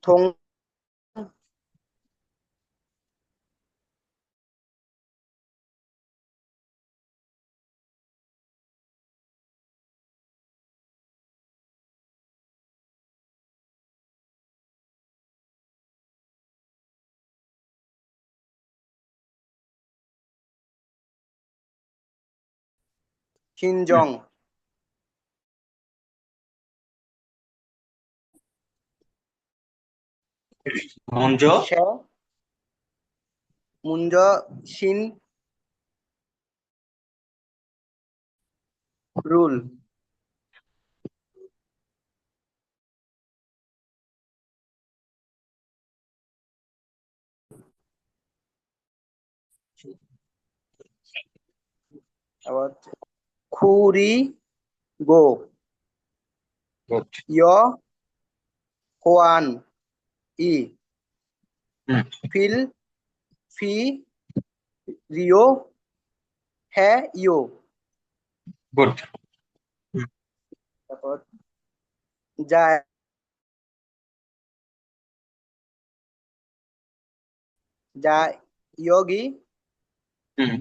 thong হুম, Shinjong মঞ্জ। She Munjo Shin Rule আবার Khuri Go গুড। Yo Hoan I হুম, Phil Phi Rio He Yo গুড। হুম, তারপর যায় যায় Yogi hmm,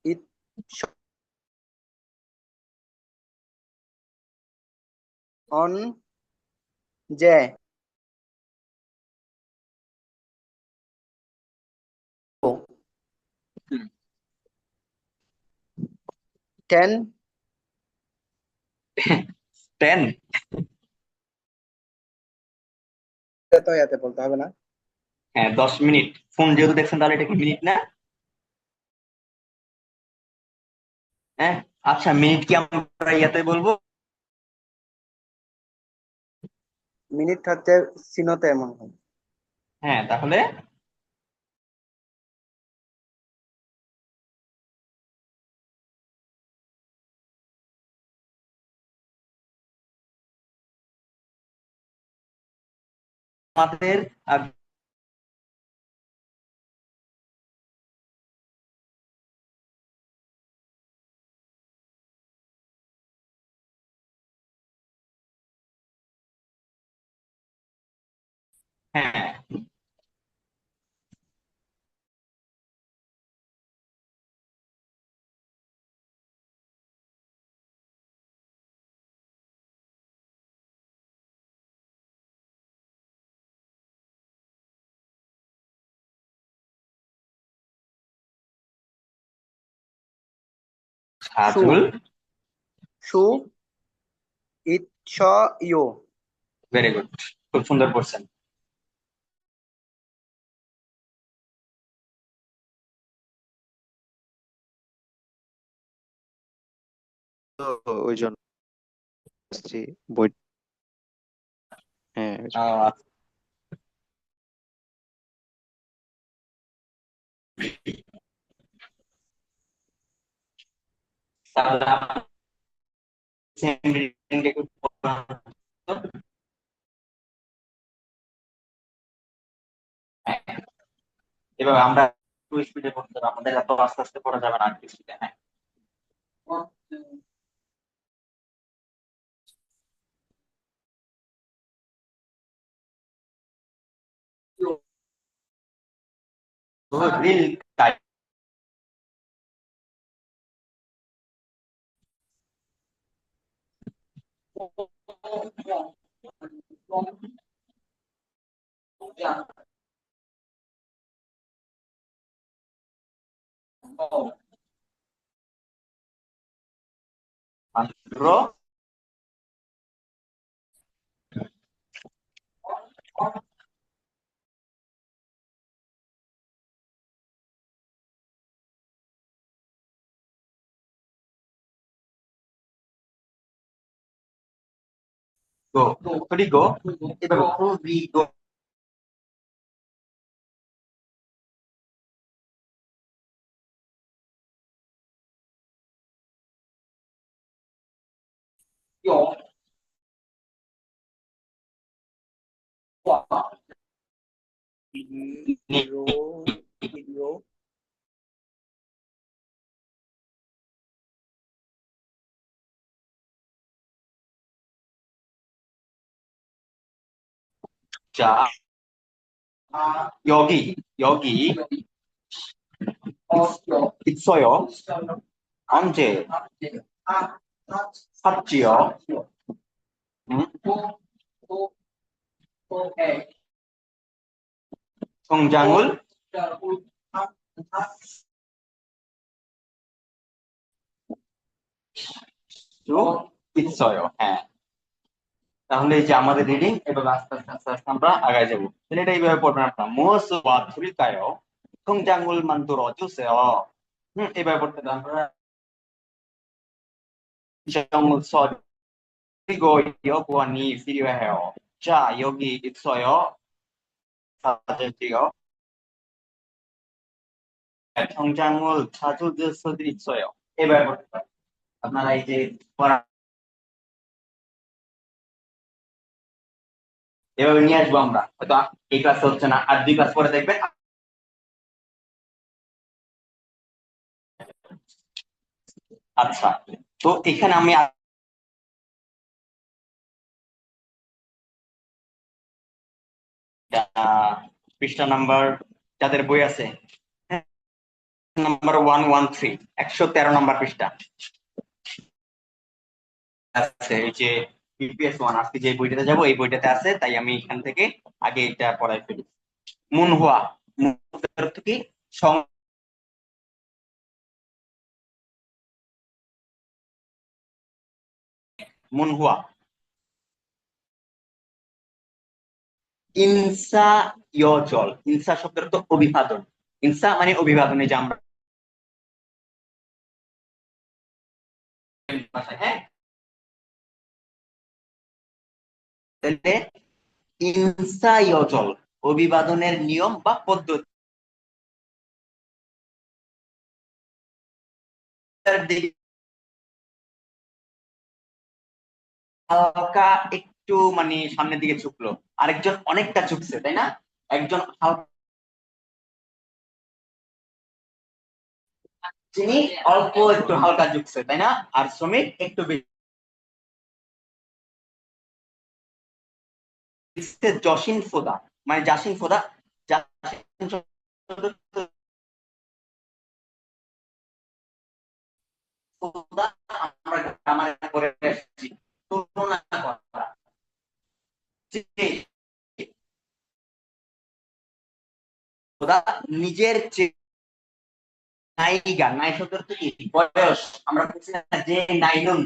It On Je hmm. Ten 10। তো ইয়াতে বলতে হবে না হ্যাঁ, 10 মিনিট। ফোন যেহেতু দেখছেন তাহলে এটা কি মিনিট না? হ্যাঁ। আচ্ছা, মিনিট কি আমরা ইয়াতে বলবো? মিনিট হচ্ছে সিনোতে এমন হয় হ্যাঁ, তাহলে আমাদের হ্যাঁ, সু সাজুল। সু ইট স ইউ ভেরি গুড, খুব সুন্দর করছেন। তো ওই জন্য আসছি বই। হ্যাঁ, ওই জন্য। আহ, তাহলে আমরা same reading টা একটু পড়লাম। হ্যাঁ, এভাবে আমরা একটু স্পিডে পড়তে হবে, আমাদের এত আস্তে আস্তে পড়া যাবে না আর কি স্পিডে। হ্যাঁ। Reel type. আন্দ্র। গো, গো, এভাবে গো। রো ইডিও 자, 여기 있어요. 언제 샀지요? 응? 통장을 수 있어요. হ্যাঁ, তাহলে এই যে আমাদের রিডিং এভাবে আস্তে আস্তে আস্তে আস্তে আমরা আগায় যাবো। তাহলে এটা এইভাবে পড়বেন আপনারা। 무엇을 도와드릴까요? 통장을 만들어 주세요. এইভাবে পড়তে হবে। আমরা 정서 그리고 여권이 필요해요. 자, 여기 있어요. 찾을게요. 통장을 찾을 수도 있어요. এইভাবে পড়তে হবে। আপনারা এই যে পড়া এভাবে নিয়ে আসবো আমরা। হয়তো এই ক্লাস হচ্ছে না, আর 2 ক্লাস পরে দেখবেন। আচ্ছা, তো এখানে আমি পৃষ্ঠা নাম্বার যাদের বই আছে, নাম্বার 113, 113 নাম্বার পৃষ্ঠা আছে। এই যে বিপিএস 1, আজকে যে বইটাতে যাবো এই বইটাতে আছে, তাই আমি এখান থেকে আগে এটা পড়াই ফেলি। মুনহুয়া, অর্থ কি? মুনহুয়া ইনসা ইয়জল। ইনসা শব্দের অর্থ অভিবাদন। ইনসা মানে অভিবাদনে যে আমরা, হ্যাঁ, তাহলে ইনসা ইয়জল অভিবাদনের নিয়ম বা পদ্ধতি হালকা একটু মানে সামনের দিকে ঝুঁকলো, আরেকজন অনেকটা ঝুঁকছে, তাই না? একজন যিনি অল্প একটু হালকা ঝুঁকছে, তাই না? আর শ্রমিক একটু বেশি। জসিন ফোদা মানে জাসিন ফোদা। জাসিন ফোদা আমরা গ্রামারে পড়ে এসেছি। তুলনা করা, যে ফোদা নিজের চেয়ে নায়িকা, নাই শব্দের তো কি বয়স, আমরা বলছি না যে নাইনুন,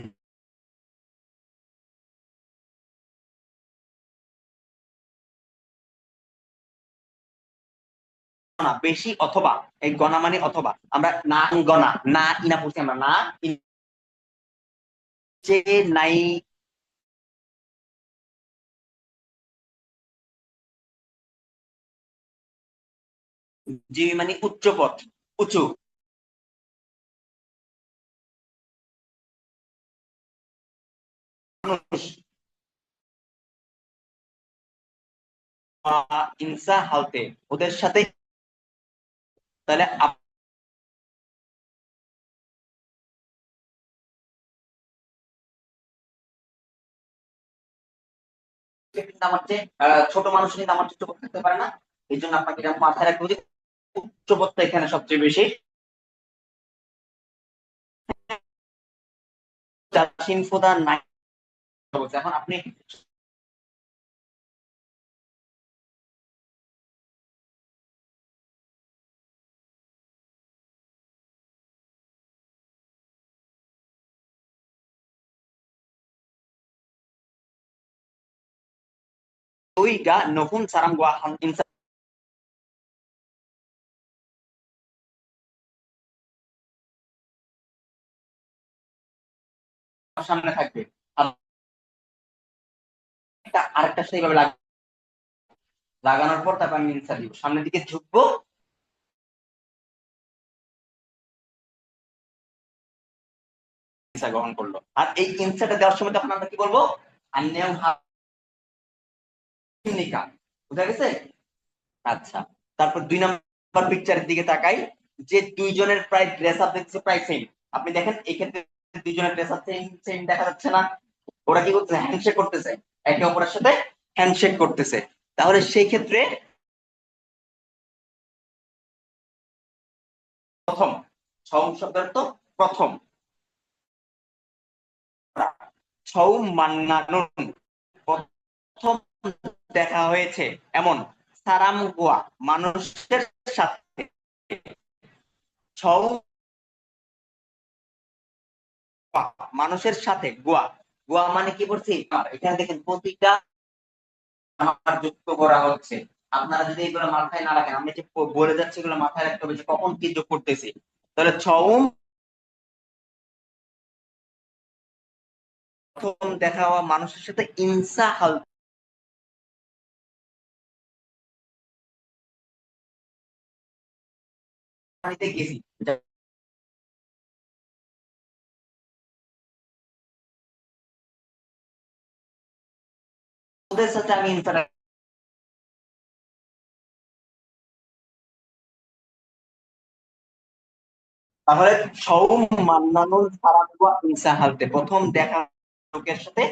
না বেশি অথবা, এই গণা মানে অথবা, আমরা না গণা না ইনা পড়ছি, আমরা না যে নাই যে মানে উচ্চপদ, উঁচু। মানুষ ইনসা হালতে ওদের সাথে, তাহলে কিন্তু আমার চেয়ে ছোট মানুষ কিন্তু আমার চেয়ে উচ্চপদ থাকতে পারে না। এই জন্য আপনাকে এটা মাথায় রাখতে হবে যে উচ্চপদটা এখানে সবচেয়ে বেশি। জাসিন ফোদা নাই বলছে। এখন আপনি ওই গা নহুন সারাম গোয়া ইনসা সামনে থাকবে, আর আরেকটা সেইভাবে লাগানোর পর তারপর আমি ইনসা দিব, সামনের দিকে ঝুঁকবো, ইনসা গ্রহণ করলো। আর এই ইনসাটা দেওয়ার সময় তখন আমরা কি বলবো? আন্যেও হানিকা, বুঝা গেছে? আচ্ছা, তারপর 2 নাম্বার পিকচারের দিকে তাকাই, যে দুইজনের প্রায় ড্রেস আপ দেখছে প্রায় সেম। আপনি দেখেন এই ক্ষেত্রে দুইজনের ড্রেস আপ সেম সেম দেখা যাচ্ছে না? ওরা কি করতেছে? হ্যান্ডশেক করতেছে, একে অপরের সাথে হ্যান্ডশেক করতেছে। তাহলে সেই ক্ষেত্রে প্রথম, ছৌ শব্দের তো প্রথম, ছৌ মান্নানুন প্রথম দেখা হয়েছে এমন সারাম গোয়া মানুষের সাথে। ছৌ মানুষের সাথে গোয়া, গোয়া মানে কি বলছি এখানে দেখেন প্রতিটা আমার যুক্ত করা হচ্ছে। আপনারা যদি এগুলো মাথায় না রাখেন, আমি যে বলে যাচ্ছি এগুলো মাথায় রাখতে হবে যে কখন কি যোগ করতেছি। তাহলে ছৌ প্রথম দেখা হওয়া মানুষের সাথে ইনসা হাল গেছি, ওদের সাথে আমি তাহলে ছৌ মান্নানুল সারাঙ্গুয়া ইনসা হালতে প্রথম দেখা লোকের সাথে।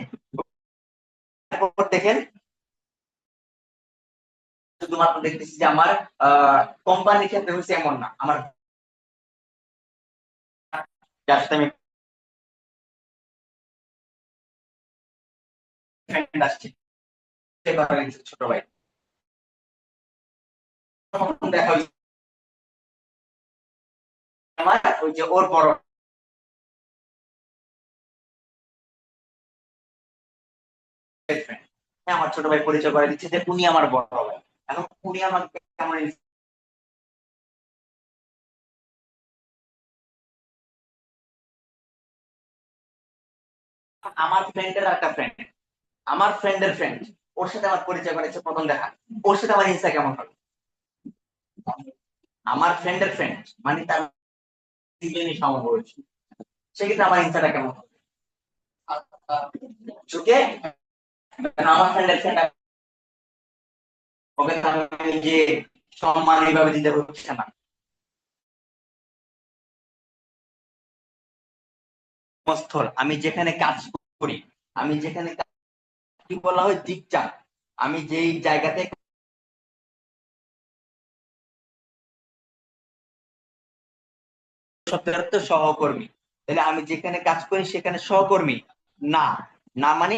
তারপর দেখেন শুধুমাত্র দেখতেছি যে আমার কোম্পানির ক্ষেত্রে হচ্ছে এমন না, আমার যার সাথে আমি ফ্রেন্ড আসছে ছোট ভাই, তখন দেখা হয়েছে আমার ওই যে ওর বড় ফ্রেন্ড, আমার ছোট ভাই পরিচয় করে দিচ্ছে যে উনি আমার বড় ভাই। এখন উনি আমাকে কেমন আমার ফ্রেন্ডের একটা ফ্রেন্ড, আমার ফ্রেন্ডের ফ্রেন্ড, ওর সাথে আমার পরিচয় করেছে প্রথম দেখা, ওর সাথে আমার ইনসা কেমন হবে? আমার ফ্রেন্ডের ফ্রেন্ড মানে তার তিনজনই সমবয়সী, সেক্ষেত্রে আমার ইনসাটা কেমন হবে? ওকে, আমার ফ্রেন্ডের ফ্রেন্ড ওকে তো আমি যে সম্মান এইভাবে দিতে হচ্ছে না। কর্মস্থল, আমি যেখানে কাজ করি, আমি যেখানে কি বলা হয় দিকচার, আমি যেই জায়গাতে সত্যি সহকর্মী, তাহলে আমি যেখানে কাজ করি সেখানে সহকর্মী না, না মানে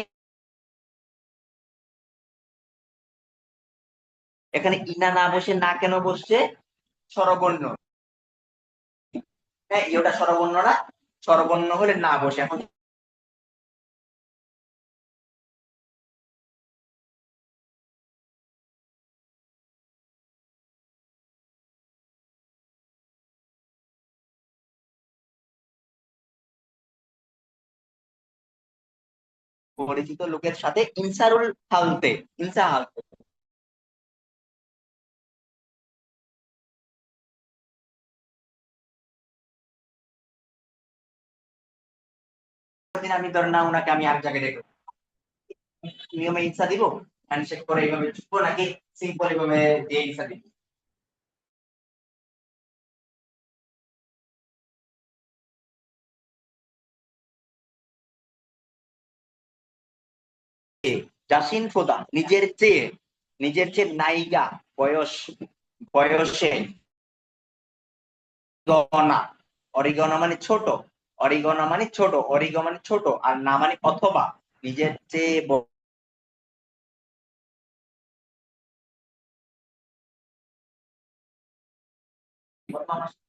এখানে ইনা না বসে না কেন বসছে? স্বরবর্ণ, হ্যাঁ ওটা স্বরবর্ণ না, স্বরবর্ণ হলে না বসে। এখন পরিচিত লোকের সাথে ইনসারুল হালতে, ইনসা হালতে আমি ধর না ওনাকে আমি আর জায়গায় দেখবো, নিয়মে ইনসা দিব, হ্যান্ডশেক করে এইভাবে ঢুকবো নাকি সিম্পল এইভাবে দিয়ে ইনসা দিব? জাসিন ফোদা নিজের চেয়ে নায়িকা বয়স, বয়সে গণা, অরিগণা মানে ছোট, অরিগণা মানে ছোট, অরিগ মানে ছোট, আর না মানে অথবা, নিজের চেয়ে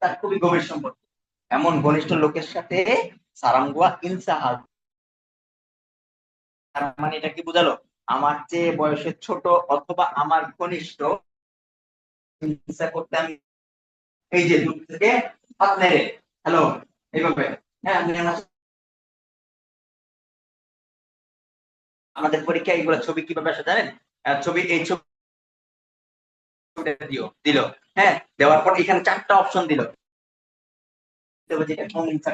তার খুবই গভীর সম্পর্ক, এমন ঘনিষ্ঠ লোকের সাথে সারাঙ্গুয়া ইনসাহাল। তার মানে এটা কি বোঝালো? আমার চেয়ে বয়সে ছোট অথবা আমার ঘনিষ্ঠ হিংসা করতে আমি এই যে দূর থেকে হাত নেড়ে হ্যালো এইভাবে, হ্যাঁ আপনি আমাদের পরীক্ষায় এগুলো ছবি কিভাবে আসে জানেন? ছবি এই ছবিটা দিল, হ্যাঁ দেওয়ার পর এখানে 4টা অপশন দিল, যেটা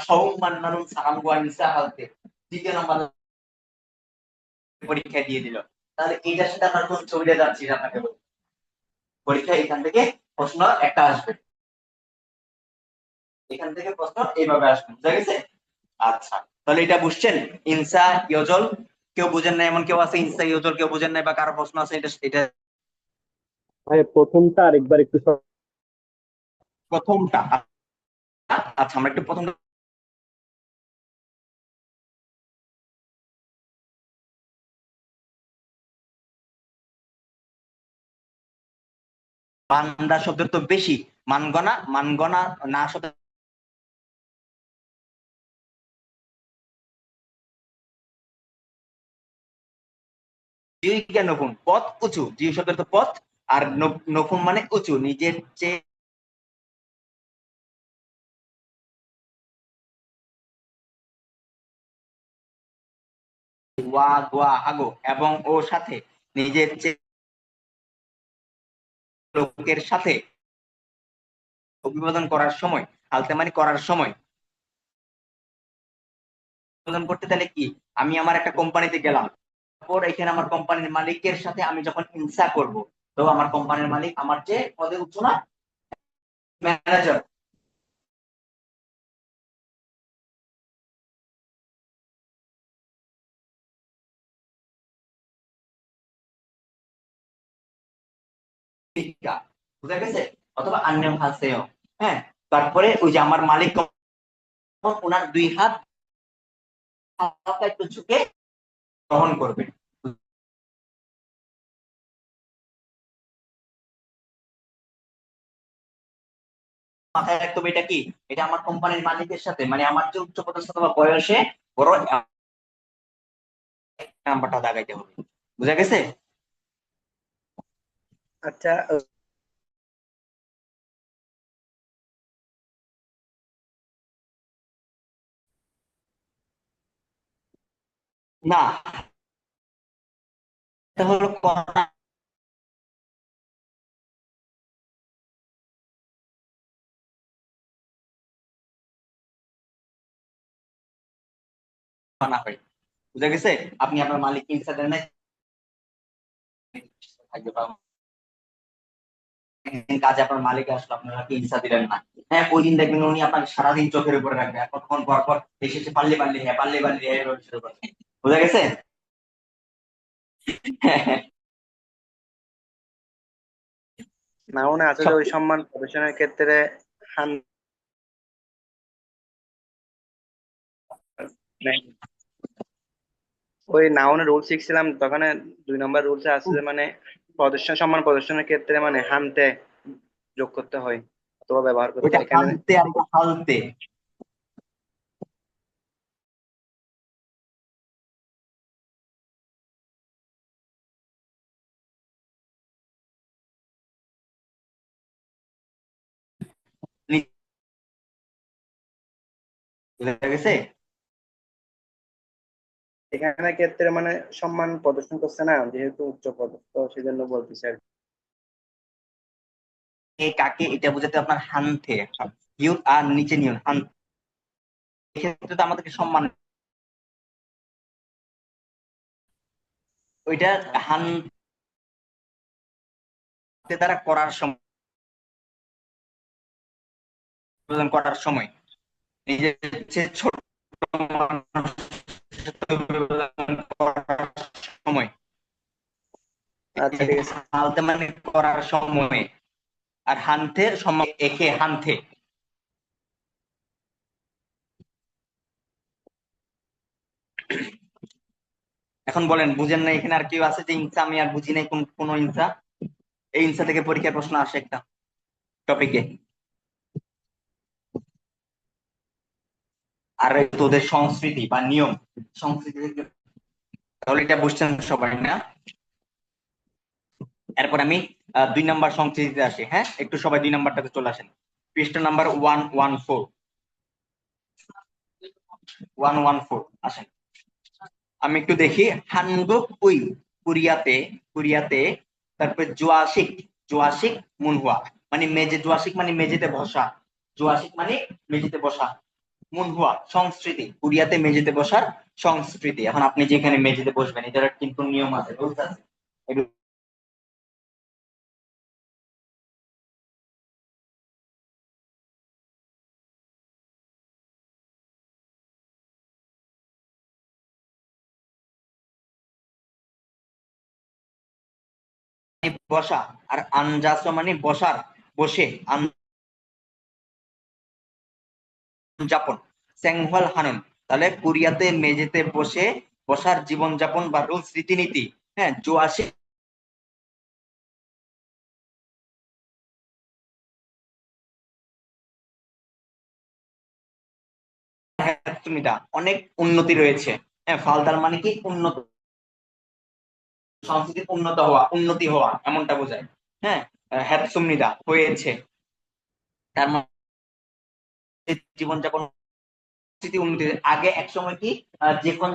সৌমান্নানুন সালাম গোয়ানিসা হালতে দ্বিতীয় নম্বর পরীক্ষা দিয়ে দিল। তাহলে এইটার সাথে আপনার কোন ছবিটা যাচ্ছি আপনাকে বলি, পরীক্ষা এখান থেকে প্রশ্ন একটা আসবে, এখান থেকে প্রশ্ন এইভাবে আসবে, বুঝা গেছে? আচ্ছা, তাহলে এটা বুঝছেন ইনসা ইয়জল কেউ বুঝেন না এমন কেউ আছে ইনসা ইউজুয়াল কেউ বুঝেন নাই বা কারো প্রশ্ন আছে এটা এটা ভাই প্রথমটা আরেকবার একটু প্রথমটা? আচ্ছা আমরা একটু প্রথমটা মান্দা শব্দের তো বেশি, মানগনা মানগনা না শব্দ নফুন পথ উঁচু, জিউ শব্দের তো পথ, আর নফুন মানে উঁচু, নিজের চেয়ে ওয়া গোয়া হাগো এবং ও সাথে, নিজের চেয়ে লোকের সাথে অভিবাদন করার সময়, আলতে মানে করার সময় অভিবাদন করতে তাহলে কি, আমি আমার একটা কোম্পানিতে গেলাম, তারপর এখানে আমার কোম্পানির মালিকের সাথে আমি যখন ইনসা করব, তো আমার কোম্পানির মালিক আমার চেয়ে পদে উঁচু না, ম্যানেজার। বুঝা গেছে? অথবা আন্যম হাসেও। হ্যাঁ, তারপরে ওই যে আমার মালিক ওনার দুই হাত হালকা একটু ঝুঁকে গ্রহণ করবে। মাথায় রাখতে হবে এটা কি, এটা আমার কোম্পানির মালিকের সাথে, মানে আমার যে উচ্চ পদস্থ বা বয়সে বড় নাম্বারটা দাগাইতে হবে। বুঝা গেছে? আচ্ছা, না, এটা হলো না হয়। বুঝা গেছে? আপনি আপনার মালিককে ইনসা দেন নাই, থাকবে বা কাজে আপনার মালিক আসলো আপনারা কি ইনসা দিলেন না, হ্যাঁ ওই দিন দেখবেন উনি আপনাকে সারাদিন চোখের উপরে রাখবে, আর কতক্ষণ পর পর এসেছে পারলে পারলে হ্যাঁ পারলে পারলে হ্যাঁ এভাবে শুরু করবে। বুঝা গেছে? নাউনে আছে যে ওই সব- সম্মান প্রদর্শনের ক্ষেত্রে হান নাই। ওই নাউনে রুল শিখছিলাম তখন 2 নম্বর রুলসে আছে যে মানে সম্মান প্রদর্শনের ক্ষেত্রে মানে হানতে যোগ করতে হয় অথবা ব্যবহার করতে ওইটা হয় এখানে। হালতে আর এটা হালতে। বুঝা গেছে? এখানে ক্ষেত্রে মানে সম্মান প্রদর্শন করছে না, যেহেতু উচ্চ পদস্থ সেজন্য বলতেছে আর কি। কাকে এটা বোঝাতে আপনার হানতে, ইউ আর নিচে নিউন হান, এক্ষেত্রে তো আমাদেরকে সম্মান, ওইটা হানতে দ্বারা করার সময়, অভিবাদন করার সময় নিজের চেয়ে ছোট মানুষের সাথে অভিবাদন করার সময়, আচ্ছা ঠিক আছে। হালতে মানে করার সময়, আর হানতে সময় একে হানতে। এখন বলেন বুঝেন না এখানে আর কেউ আছে যে ইনসা আমি আর বুঝি নাই কোন কোন ইনসা? এই ইনসা থেকে পরীক্ষার প্রশ্ন আসে একটা টপিকে। আর তোদের সংস্কৃতি বা নিয়ম, সংস্কৃতি থেকে, তাহলে এটা বুঝছেন সবাই না? এরপর আমি 2 নাম্বার সংস্কৃতিতে আসি। হ্যাঁ, একটু সবাই 2 নাম্বারটাতে চলে আসেন, পৃষ্ঠা নাম্বার 114, 114 আসেন। আমি একটু দেখি। হানগুক উই, কোরিয়াতে, কোরিয়াতে, তারপরে জোয়াশিক, জোয়াশিক মুনহুয়া মানে মেজে, জোয়াশিক মানে মেঝেতে বসা, জোয়াশিক মানে মেঝেতে বসা, মুনহুয়া সংস্কৃতি, কোরিয়াতে মেঝেতে বসার সংস্কৃতি। এখন আপনি যেখানে মেঝেতে বসবেন এটার কিন্তু নিয়ম আছে, রুলস আছে। বসা, আর আনজাস মানে বসার, বসে, যাপন। সেংহল হানন, তাহলে কোরিয়াতে মেঝেতে বসে বসার জীবনযাপন বা রুলস রীতিনীতি। হ্যাঁ, জোয়াশে সুমিদা, অনেক উন্নতি রয়েছে। হ্যাঁ, ফালদার মানে কি উন্নত, সংস্কৃতির উন্নত হওয়া, উন্নতি হওয়া এমনটা বোঝায়। হ্যাঁ, হ্যাতসুমিদা হয়েছে, তার মানে জীবনযাপন সংস্কৃতি উন্নতি আগে এক সময় কি যে কোন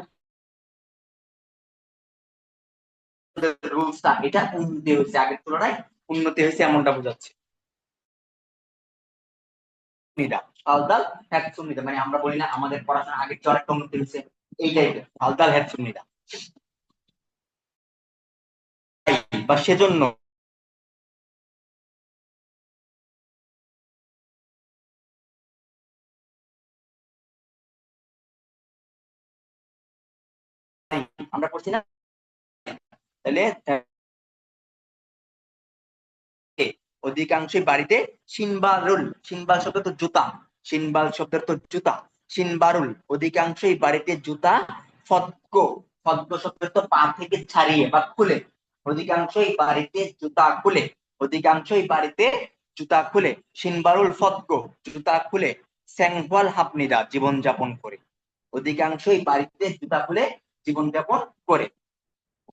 রুলসটা এটা উন্নতি হয়েছে, আগের তুলনায় উন্নতি হয়েছে এমনটা বোঝাচ্ছে। নিদা ফালদাল হ্যাতসুমিদা, মানে আমরা বলি না আমাদের পড়াশোনা আগের চেয়ে অনেকটা উন্নতি হয়েছে, এই টাইপের ফালদাল হ্যাতসুমিদা। বা সেজন্য আমরা পড়ছি না, তাহলে অধিকাংশই বাড়িতে সিনবারুল, সিনবাল শব্দ তো জুতা, সিনবাল শব্দের তো জুতা, সিনবারুল অধিকাংশই বাড়িতে জুতা, ফদ্গ, ফদ্গ শব্দের তো পা থেকে ছাড়িয়ে বা খুলে, অধিকাংশই বাড়িতে জুতা খুলে, অধিকাংশই বাড়িতে জুতা খুলে, সিনবারুল ফদ্গ জুতা খুলে, স্যাংহওয়াল হাপনিরা জীবনযাপন করে, অধিকাংশই বাড়িতে জুতা খুলে জীবনযাপন করে।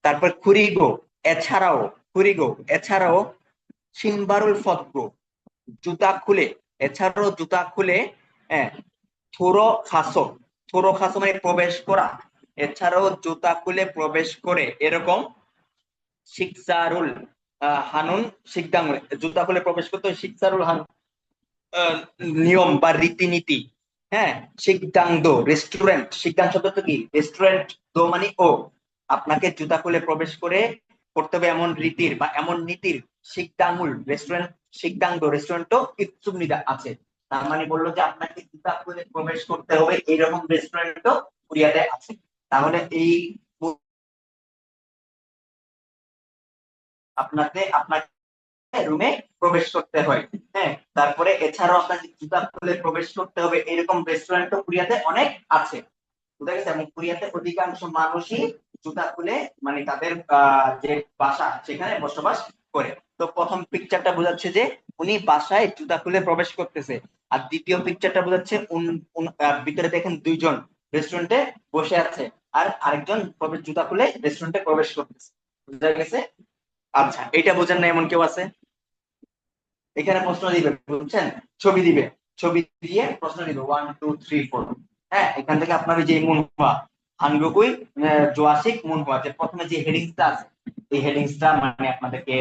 তারপর খুরিগো, এছাড়াও, খুরিগো এছাড়াও, সিনবারুল ফদ্গ জুতা খুলে, এছাড়াও জুতা খুলে, হ্যাঁ, থোরো খাসো, থোরো খাসো মানে প্রবেশ করা, এছাড়াও জুতা খুলে প্রবেশ করে, এরকম শিকসারুল হানুন শিকদাং, জুতা খুলে প্রবেশ করতে শিকসারুল হানুন নিয়ম বা রীতিনীতি। হ্যাঁ, শিকদাং দো রেস্টুরেন্ট, শিকদাং শব্দ তো কি রেস্টুরেন্ট, দো মানে ও, আপনাকে জুতা খুলে প্রবেশ করে করতে হবে এমন রীতির বা এমন নীতির শিকদাঙ্গুল রেস্টুরেন্ট, শিকদাং দো রেস্টুরেন্টও ইৎসুকনিদা আছে। তার মানে বললো যে আপনাকে জুতা খুলে প্রবেশ করতে হবে এইরকম রেস্টুরেন্টও কোরিয়াতে আছে। তাহলে এই আপনার রুমে প্রবেশ করতে হয়। হ্যাঁ, তারপরে এছাড়াও আপনাকে জুতা খুলে প্রবেশ করতে হবে এরকম রেস্টুরেন্ট কোরিয়াতে অনেক আছে, বুঝা গেছে? এবং কোরিয়াতে অধিকাংশ মানুষই জুতা খুলে মানে তাদের যে বাসা সেখানে বসবাস করে। তো প্রথম পিকচারটা বোঝাচ্ছে যে উনি বাসায় জুতা খুলে প্রবেশ করতেছে, আর দ্বিতীয় পিকচারটা বোঝাচ্ছে ভিতরে দেখেন দুইজন রেস্টুরেন্টে বসে আছে, আর আরেকজন জুতা খুলে রেস্টুরেন্টে প্রবেশ করতেছে, বুঝা গেছে? আচ্ছা, এটা বোঝেন না এমন কেউ আছে? এখানে প্রশ্ন দিবে, বুঝছেন? ছবি দিবে, ছবি দিয়ে প্রশ্ন দিবে 1 2 3 4। হ্যাঁ, এখান থেকে আপনার যে মুনহুয়া হানগুকুই জোয়াশিক মুনহুয়া, যে প্রথমে যে হেডিংসটা আছে এই হেডিংসটা মানে আপনাদেরকে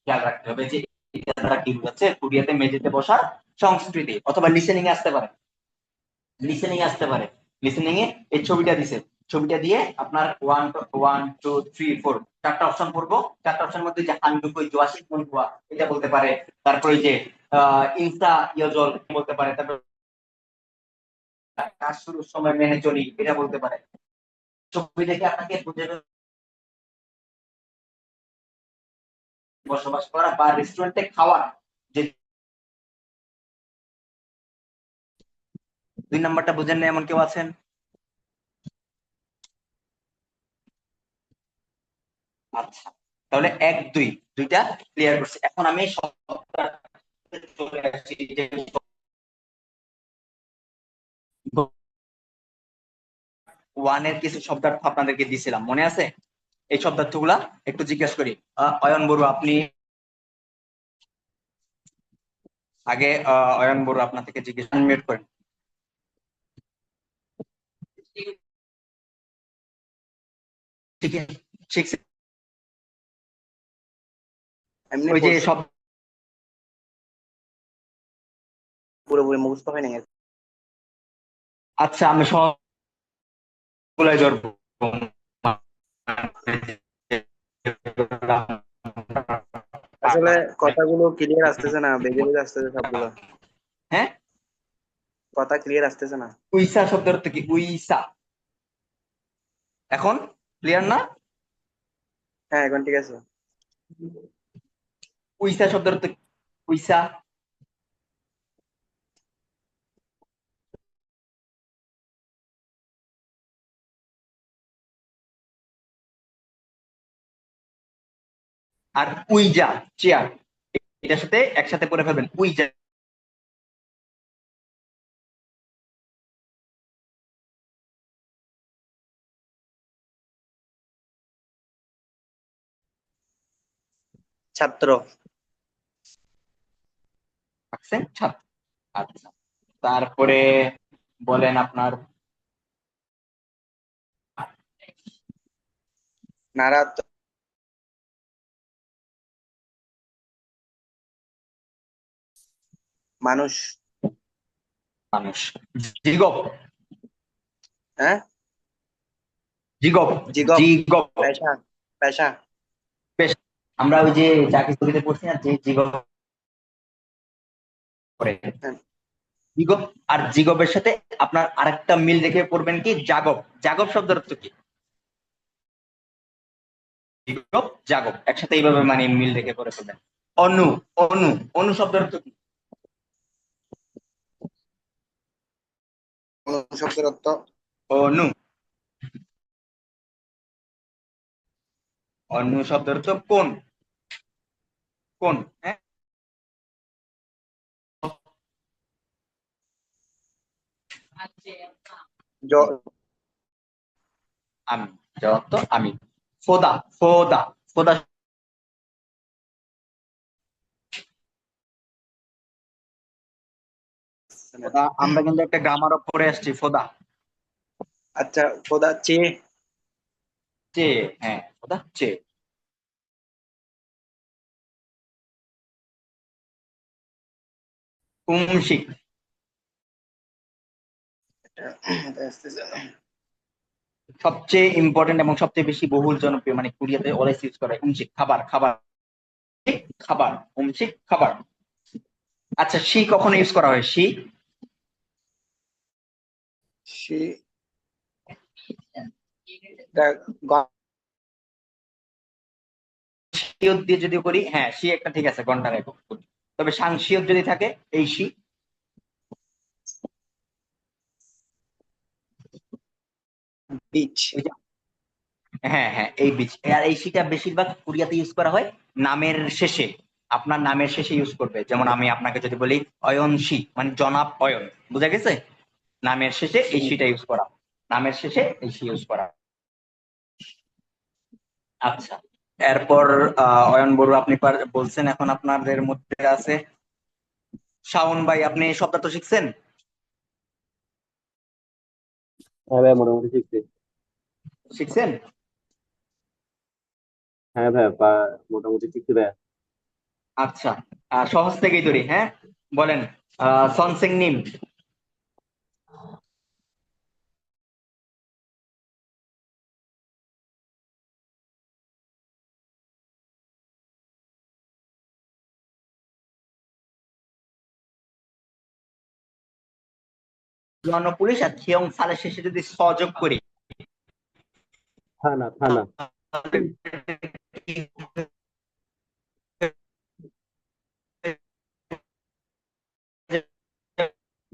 খেয়াল রাখতে হবে যে এটা দ্বারা কি বোঝাচ্ছে কোরিয়াতে মেঝেতে বসার সংস্কৃতি। অথবা লিসেনিং এ আসতে পারে, লিসেনিং আসতে পারে, লিসেনিং এ এই ছবিটা দিছে, ছবিটা দিয়ে আপনার 1 2 3 4 চারটা অপশন পড়বো, চারটা অপশনের মধ্যে যে হানগুকুই জোয়াশিক মুনহুয়া এটা বলতে পারে, তারপরে যে ইনসা ইয়জল বলতে পারে, তারপর কাজ শুরুর সময় মেনে চলি এটা বলতে পারে। ছবি দেখে আপনাকে বুঝে বসবাস করা বা রেস্টুরেন্টে খাওয়া যে। 2 নাম্বারটা বুঝেন না এমন কেউ আছেন? আচ্ছা, তাহলে 1 2 দুইটা ক্লিয়ার করছি। এখন আমি চলে আসছি যে ওয়ানের কিছু শব্দার্থ আপনাদেরকে দিছিলাম, মনে আছে? এই শব্দার্থগুলা একটু জিজ্ঞেস করি। অয়ন বড়ু আপনি আগে, অয়ন বড়ু আপনার থেকে জিজ্ঞেস মিউট করেন। ঠিক আছে, শিখছি এমনি ওই যে পড়ছি, সব। পুরোপুরি মুখস্থ হয় নাই। আচ্ছা, আমি সবগুলাই ধরবো। আসলে কথাগুলো ক্লিয়ার আসতেছে না, বেগে বেগে আসতেছে সবগুলো, হ্যাঁ, কথা ক্লিয়ার আসতেছে না। উইসা শব্দের অর্থ কি? উইসা, এখন ক্লিয়ার না? হ্যাঁ, এখন ঠিক আছে। উইসা শব্দের অর্থ কি? উইসা। আর উইজা চেয়ার, এটার সাথে একসাথে পড়ে ফেলবেন উইজা। ছাত্র। রাখছেন ছাত্র। আচ্ছা, তারপরে বলেন আপনার নারাত। মানুষ। মানুষ। জিগপ। হ্যাঁ। জিগপ। জিগপ। জিগপ। পেশা। পেশা। বেশ, আমরা ওই যে চাকরি স্থগিতে পড়ছি না, যে জিগপ করে, হ্যাঁ। জিগপ আর জিগপের সাথে আপনার আরেকটা মিল রেখে পড়বেন কি জাগব। জাগব শব্দের অর্থ কি? জিগপ জাগব একসাথে এইভাবে মানে মিল রেখে পড়ে ফেলবেন। অনু। অনু। অনু শব্দের অর্থ কি? শব্দের অর্থ। অনু। অনু শব্দের অর্থ কোন। কোন, হ্যাঁ। জ- আমি, যার অর্থ আমি। ফোদা। ফোদা। ফোদা। ফোদা আমরা কিন্তু একটা গ্রামার পড়ে আসছি, ফোদা। আচ্ছা, খোদা চেয়ে। চে। হ্যাঁ, ফোদা চে। উমশিক। এটা আসতেছে না। সবচেয়ে ইম্পর্টেন্ট এবং সবচেয়ে বেশি বহুল জনপ্রিয়, মানে কোরিয়াতে অলওয়েজ ইউজ করে উমশিক, খাবার। খাবার। খাবার। উমশিক খাবার। আচ্ছা, শি কখন ইউজ করা হয়? শি। সে এটা গ- শিওর দিয়ে যদি করি, হ্যাঁ শি একটা ঠিক আছে, ঘন্টার একক। তবে সাংশিয়ত যদি থাকে, এই শি। বীজ। ওই যে, হ্যাঁ হ্যাঁ এই বীজ। আর এই শিটা বেশিরভাগ কোরিয়াতে ইউজ করা হয় নামের শেষে। আপনার নামের শেষে ইউজ করবে, যেমন আমি আপনাকে যদি বলি অয়ন শি, মানে জনাব অয়ন, বুঝা গেছে? নামের শেষে এই শিটা ইউজ করা। নামের শেষে এই শি ইউজ করা। আচ্ছা, এরপর অয়ন বড়ু আপনি বলছেন, এখন আপনাদের মধ্যে আছে শাওন ভাই, আপনি শব্দার্থ শিখছেন? হ্যাঁ ভাই, মোটামুটি শিখছি। শিখছেন? হ্যাঁ ভাই, মোটামুটি শিখছি ভাই। আচ্ছা, সহজ থেকেই ধরি, হ্যাঁ। বলেন সনসেং নিম। জনপুলিশ আর খিয়ং সালের শেষে যদি সযোগ করি, থানা থানা।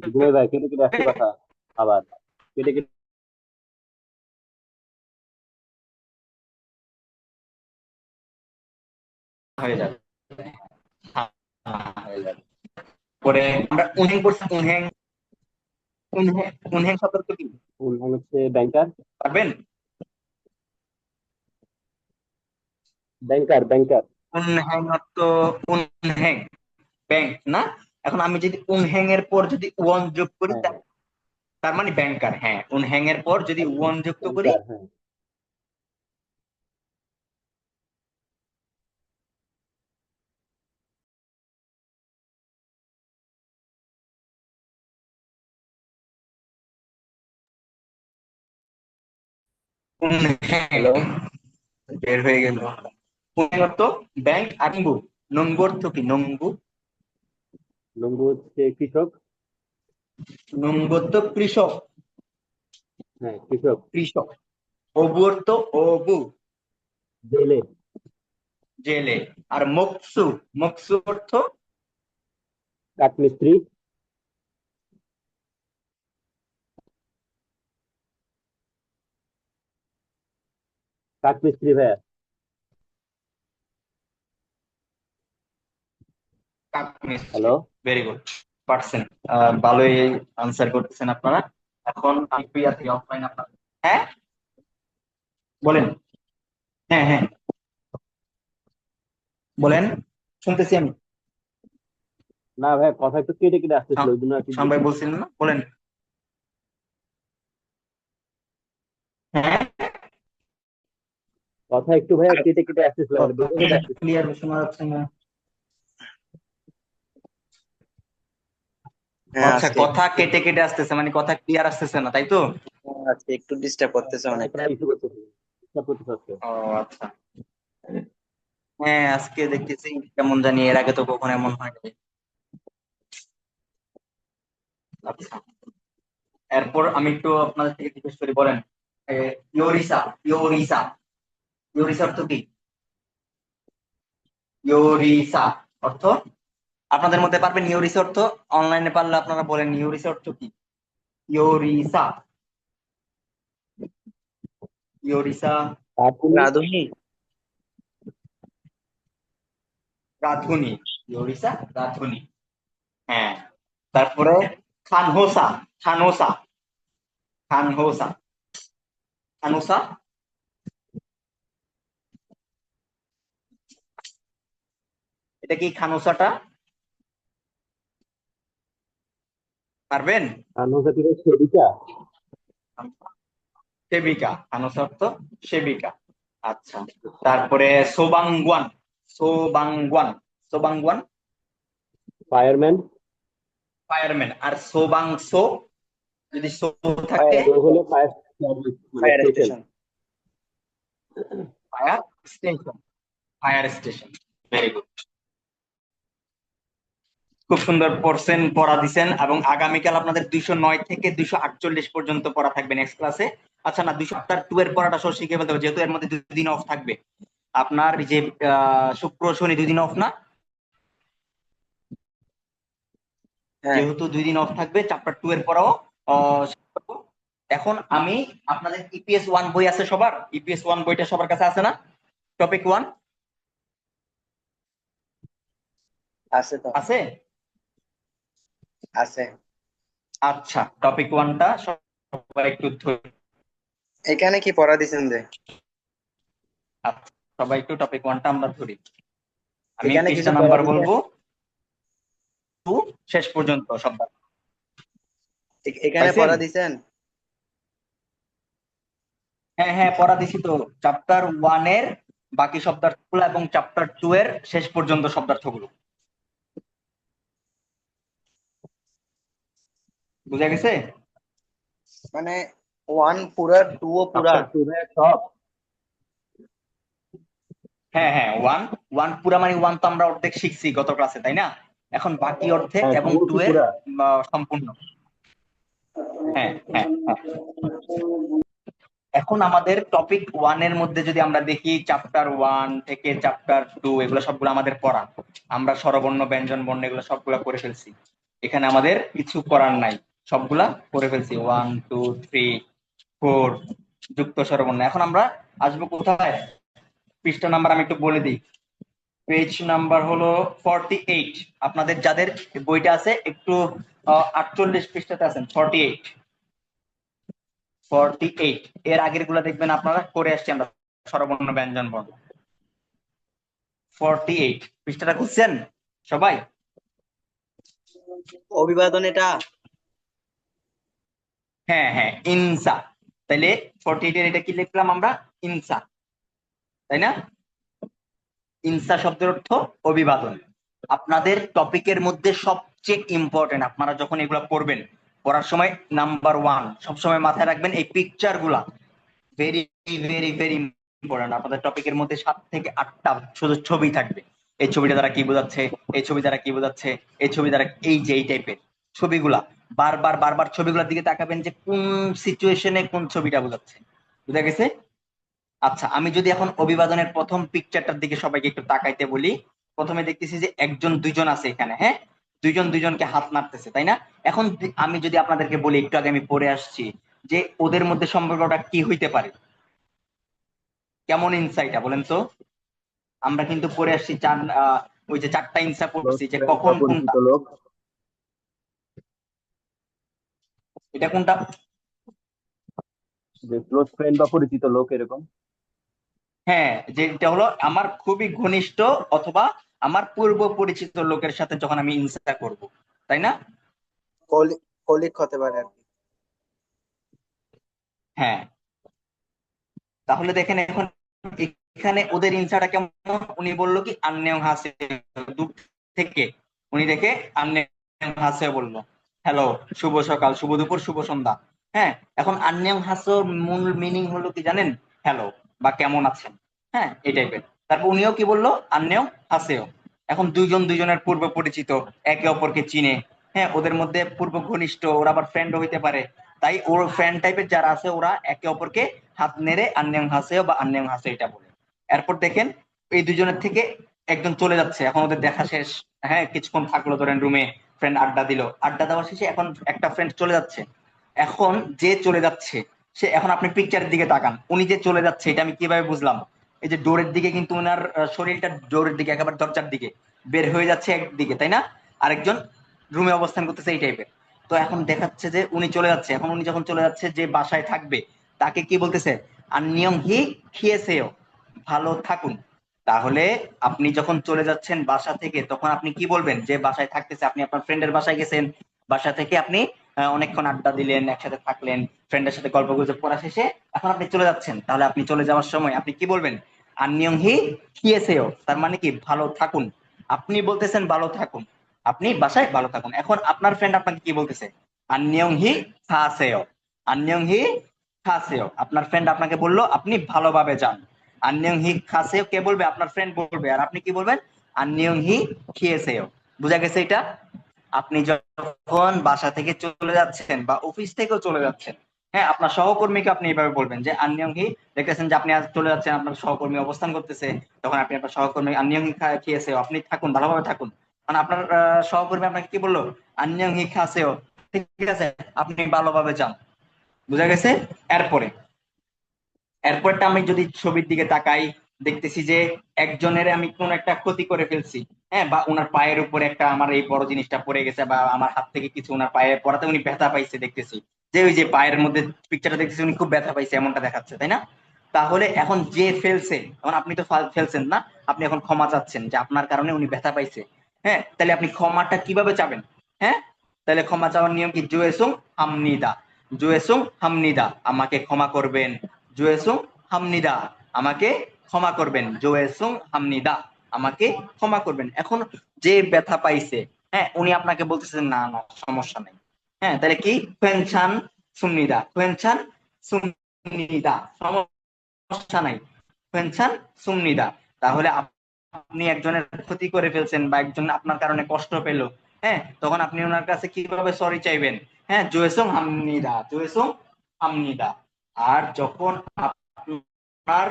বুঝলে ভাই, কেটে কেটে আসছে কথা। আবার কেটে কেটে। হয়ে যাবে। হ্যাঁ, হয়ে যাবে। পরে আমরা উনহেং করছি, উনহেং। উনহেং। উনহেং শব্দ তো কি হচ্ছে ব্যাংকার। পারবেন? ব্যাংকার ব্যাংকার। উনহেং অর্থ, উনহেং ব্যাংক না? এখন আমি যদি উনহেং এর পর যদি ওয়ান যোগ করি, হ্যাঁ হ্যাঁ, তার মানে ব্যাংকার। হ্যাঁ, উনহেং এর পর যদি ওয়ান যুক্ত করি, ব্যাংকার হ্যাঁ। উনহেং। হ্যালো। বের হয়ে গেল। উনহেং অর্থ ব্যাংক। আর নঙ্গু। নঙ্গু অর্থ কি? নঙ্গু। লম্বু হচ্ছে কৃষক। নঙ্গু অর্থ কৃষক। হ্যাঁ, কৃষক। কৃষক। অবু অর্থ অবু। জেলে। জেলে। আর মকসু, মকসু অর্থ কাঠমিস্ত্রি। কাঠমিস্ত্রি ভাইয়া। কাঠমিস্ত্রি। হ্যালো। ভেরি গুড, পারছেন। ভালোই আনসার করতেছেন আপনারা। এখন আমি প্রিয়া থেকে অফলাইন আপনার, হ্যাঁ বলেন। হ্যাঁ হ্যাঁ বলেন, শুনতেছি আমি। না ভাইয়া, কথা একটু কেটে কেটে আসতেছিল, ওই জন্য আর কি শাম ভাই বলতেছি। বলছিলেন না, বলেন। হ্যাঁ, কথা একটু ভাইয়া কেটে কেটে আসতেছিল, মানে বেঁধে বেঁধে আসতেছিল। ক্লিয়ার শোনা যাচ্ছে না। হ্যাঁ আচ্ছা, আজকে কথা কেটে কেটে আসতেছে, মানে কথা ক্লিয়ার আসতেছে না, তাই তো? আজকে একটু ডিস্টার্ব করতেছে অনেক। কথা প্রায় ইস্যু করতেছে, ডিস্টার্ব করতেছে আজকে। ও আচ্ছা। হ্যাঁ, আজকে দেখতেছি কেমন জানি, এর আগে তো কখনো এমন হয়নি। আচ্ছা, এরপর আমি একটু আপনাদের থেকে জিজ্ঞেস করি, বলেন। এ, ইয়োরিসা, ইয়োরিসা, ইয়োরিসা অর্থ কি? ইয়োরিসা অর্থ, আপনাদের মধ্যে পারবেন ইয়োরিসা অর্থ? অনলাইনে পারলে আপনারা বলেন ইয়োরিসা অর্থ কি? ইয়োরিসা, ইয়োরিসা। কাঠুনি। রাধুনী। রাধুনি, ইয়োরিসা রাধুনি। হ্যাঁ, তারপরে খানহোসা, খানোসা, খানহোসা, খানোসা। এটা কি খানোসাটা? পারবেন? আনহজাতি সেবিকা। সেবিকা, খানোসা অর্থ সেবিকা। আচ্ছা, তারপরে সোবাংগুয়ান, সোবাংগুয়ান, সোবাংগুয়ান ফায়ারম্যান। ফায়ারম্যান। আর সোবাংসো, যদি সো থাকে, ফায়ার হলে ফায়ার সার্ভিস, মানে fire station. Station. Fire station, fire station. Very good, খুব সুন্দর পড়ছেন, পড়া দিছেন। এবং আগামীকাল আপনাদের 209 থেকে 248 পর্যন্ত পড়া থাকবে নেক্সট ক্লাসে। আচ্ছা না, 202 এর পড়াটা সব শিখে ফেলতে হবে, যেহেতু এর মধ্যে 2 দিন অফ থাকবে। আপনার এই যে শুক্র শনি 2 দিন অফ না, হ্যাঁ যেহেতু 2 দিন অফ থাকবে, চ্যাপ্টার 2 এর পড়াও আহ, এখন আমি আপনাদের ইপিএস 1 বই আছে সবার? ইপিএস 1 বইটা সবার কাছে আছে না? টপিক 1 আছে তো। আছে? আছে। আচ্ছা, টপিক 1টা সবাই একটু এখানে কি পড়া দিছেন যে? আচ্ছা, সবাই একটু টপিক 1টা আমরা ধরি। আমি এখানে কিছু পৃষ্ঠা পড়া নাম্বার দিছেন? বলবো, শেষ পর্যন্ত সব। এখানে পাইছেন? পড়া দিছেন? হ্যাঁ হ্যাঁ, পড়া দিছি তো। চ্যাপ্টার 1 এর বাকি শব্দার্থগুলো এবং চ্যাপ্টার 2 এর শেষ পর্যন্ত শব্দার্থগুলো। বুঝা গেছে? মানে 1 পুরা, 2 ও পুরা? চ্যাপ্টার 2 ভাইয়া সব। হ্যাঁ হ্যাঁ, ওয়ান, ওয়ান পুরা মানে 1 তো আমরা অর্ধেক শিখছি গত ক্লাসে, তাই না? এখন বাকি অর্ধেক, হ্যাঁ, এবং 2 টু কি এর পুরা? সম্পূর্ণ। হ্যাঁ হ্যাঁ হ্যাঁ। এখন আমাদের টপিক 1 এর মধ্যে যদি আমরা দেখি, চ্যাপ্টার 1 থেকে চ্যাপ্টার 2 এগুলো সবগুলো আমাদের পড়া। আমরা স্বরবর্ণ ব্যঞ্জন বর্ণ এগুলো সবগুলা করে ফেলছি, এখানে আমাদের কিছু করার নাই, সবগুলা করে ফেলছি। 1 2 3 4 যুক্ত স্বরবর্ণ। এখন আমরা আসবো কোথায়? পৃষ্ঠা নাম্বার আমি একটু বলে দিই। পেজ নাম্বার হলো 48। আপনাদের যাদের বইটা আছে একটু 48 পৃষ্ঠাতে আছেন, 48, 48। এর আগের গুলা দেখবেন আপনারা করে আসছি আমরা, স্বরবর্ণ ব্যঞ্জন বর্ণ। 48 পৃষ্ঠাটা খুঁজছেন সবাই? অভিবাদন এটা? হ্যাঁ হ্যাঁ, ইনসা। তাইলে 48 এর এটা কি লিখলাম আমরা? ইনসা, তাই না? ইনসা শব্দের অর্থ অভিবাদন। আপনাদের টপিকের মধ্যে সবচেয়ে ইম্পর্টেন্ট, আপনারা যখন এগুলা পড়বেন, পড়ার সময় নাম্বার 1 সবসময় মাথায় রাখবেন, এই পিকচার গুলা ভেরি ভেরি ভেরি ইম্পর্টেন্ট। আপনাদের টপিকের মধ্যে 7 থেকে 8টা শুধু ছবি থাকবে। এই ছবিটা দ্বারা কি বোঝাচ্ছে, এই ছবি দ্বারা কি বোঝাচ্ছে, এই ছবি দ্বারা, এই যে এই টাইপের ছবিগুলা বারবার বারবার ছবিগুলোর দিকে তাকাবেন যে কোন সিচুয়েশনে কোন ছবিটা বোঝাচ্ছে। বুঝা গেছে? আচ্ছা, আমি যদি এখন অভিবাদনের প্রথম পিকচারটার দিকে সবাইকে একটু তাকাইতে বলি, প্রথমে দেখতেছি যে একজন দুইজন আছে এখানে, হ্যাঁ, দুইজন দুইজনকে হাত মারতেছে, তাই না? এখন আমি যদি আপনাদেরকে বলি, একটু আগে আমি পড়ে আসছি যে ওদের মধ্যে সম্পর্কটা কি হইতে পারে, কেমন ইনসাইটটা বলেন তো? আমরা কিন্তু পড়ে আসছি ওই যে চারটা ইনসা ক্লোজ পড়ছি যে ফ্রেন্ড বা কখন কোনটা, পরিচিত লোক। এটা কোনটা। যে ক্লোজ ফ্রেন্ড বা পরিচিত লোক এরকম। হ্যাঁ, যেটা হলো আমার খুবই ঘনিষ্ঠ অথবা আমার পূর্ব পরিচিত লোকের সাথে যখন আমি ইনসা করব, তাই না? কলিগ হতে পারে আর কি। হ্যাঁ, তাহলে দেখেন এখন এখানে ওদের ইনসাটা কেমন। উনি বললো কি আন্নেও হাসে, দূর থেকে উনি দেখে আন্নেও হাসে বললো, হ্যালো, শুভ সকাল, শুভ দুপুর, শুভ সন্ধ্যা। হ্যাঁ, এখন আন্নেও হাসোর মূল মিনিং হলো কি জানেন? হ্যালো বা কেমন আছেন। হ্যাঁ, এই টাইপের। তারপর উনিও কি বললো, আন্নেও হাসেও। এখন দুইজন দুইজনের পূর্ব পরিচিত, একে অপরকে চিনে। হ্যাঁ, ওদের মধ্যে পূর্ব ঘনিষ্ঠ, ওরা আবার ফ্রেন্ডও হইতে পারে। তাই ওর ফ্রেন্ড টাইপের যারা আছে ওরা একে অপরকে হাত নেড়ে আন্নেং হাসেও বা আন্নেং হাসে এটা বলে। এরপর দেখেন এই দুজনের থেকে একজন চলে যাচ্ছে, এখন ওদের দেখা শেষ। হ্যাঁ, কিছুক্ষণ থাকলো ধরেন রুমে, ফ্রেন্ড আড্ডা দিল, আড্ডা দেওয়ার শেষে এখন একটা ফ্রেন্ড চলে যাচ্ছে। এখন যে চলে যাচ্ছে সে, এখন আপনি পিকচারের দিকে তাকান, উনি যে চলে যাচ্ছে এটা আমি কিভাবে বুঝলাম? এই যে ডোরের দিকে কিন্তু ওনার শরীরটা ডোরের দিকে, একেবারে দরজার দিকে বের হয়ে যাচ্ছে একদিকে, তাই না? আরেকজন রুমে অবস্থান করতেছে এই টাইপের। তো এখন দেখাচ্ছে যে উনি চলে যাচ্ছে, এখন উনি যখন চলে যাচ্ছে যে বাসায় থাকবে তাকে কি বলতেছে? আন্নিয়ং হি খিয়েছেও, ভালো থাকুন। তাহলে আপনি যখন চলে যাচ্ছেন বাসা থেকে তখন আপনি কি বলবেন? যে বাসায় থাকতেছে, আপনি আপনার ফ্রেন্ডের বাসায় গেছেন, বাসা থেকে আপনি অনেকক্ষণ আড্ডা দিলেন, একসাথে থাকলেন, ফ্রেন্ডের সাথে গল্প গুজব করা শেষে এখন আপনি চলে যাচ্ছেন, তাহলে আপনি চলে যাওয়ার সময় আপনি কি বলবেন? আন্নিয়ং হি খিয়েছেও, তার মানে কি ভালো থাকুন। আপনি বলতেছেন ভালো থাকুন, আপনি বাসায় ভালো থাকুন। এখন আপনার ফ্রেন্ড আপনাকে কি বলতেছে? আন্নিয়ং হি খাসেও, আন্নিয়ং হি খাসেও, আপনার ফ্রেন্ড আপনাকে বললো আপনি ভালোভাবে যান। আন্নিয়ং হি খাসেও কে বলবে? আপনার ফ্রেন্ড বলবে। আর আপনি কি বলবেন? আন্নিয়ং হি খিয়েসেও। বুঝা গেছে এটা? আপনি যখন বাসা থেকে চলে যাচ্ছেন বা অফিস থেকেও চলে যাচ্ছেন, হ্যাঁ, আপনার সহকর্মীকে আপনি এইভাবে বলবেন যে আন্নিয়ং হি, দেখতেছেন যে আপনি আজ চলে যাচ্ছেন, আপনার সহকর্মী অবস্থান করতেছে, তখন আপনি আপনার সহকর্মী আন্নিয়ং হি খিয়েসেও, আপনি থাকুন, ভালোভাবে থাকুন। মানে আপনার সহকর্মী আপনাকে কি বললো? আন্নিয়ং হি খাসেও, ঠিক আছে, আপনি ভালোভাবে যান। বুঝা গেছে? এরপরে এরপরটা আমি যদি ছবির দিকে তাকাই, দেখতেছি যে একজনের আমি কোন একটা ক্ষতি করে ফেলছি। হ্যাঁ, বা ওনার পায়ের উপরে একটা আমার এই বড় জিনিসটা পড়ে গেছে, বা আমার হাত থেকে কিছু ওনার পায়ে পড়াতে উনি ব্যথা পাইছে দেখতেছি। যে ওই যে পায়ের মধ্যে পিকচারটা দেখতেছি উনি খুব ব্যথা পাইছে এমনটা দেখাচ্ছে, তাই না? তাহলে এখন যে ফেলছে, এখন আপনি তো ফেলছেন না, আপনি এখন ক্ষমা চাচ্ছেন যে আপনার কারণে উনি ব্যথা পাইছে। হ্যাঁ, তাহলে আপনি ক্ষমাটা কিভাবে চাবেন? হ্যাঁ, তাহলে ক্ষমা চাওয়ার নিয়ম কি? জুয়েসুং হামনিদা, জুয়েসুং হামনিদা, আমাকে ক্ষমা করবেন। জুয়েসুং হামনিদা, আমাকে ক্ষমা করবেন। জুয়েসুং হামনিদা, আমাকে ক্ষমা করবেন। এখন যে ব্যথা পাইছে, হ্যাঁ, উনি আপনাকে বলতেছেন না না সমস্যা নেই। হ্যাঁ, তাহলে কি? খুয়েনছান সুমনিদা, খুয়েনছান সুমনিদা, সমস্যা নাই। খুয়েনছান সুমনিদা। তাহলে আপনি একজনের ক্ষতি করে ফেলছেন বা একজন আপনার কারণে কষ্ট পেল, হ্যাঁ, তখন আপনি ওনার কাছে কিভাবে সরি চাইবেন? হ্যাঁ, জুয়েসুং হামনিদা, জুয়েসুং হামনিদা। আর যখন আপনার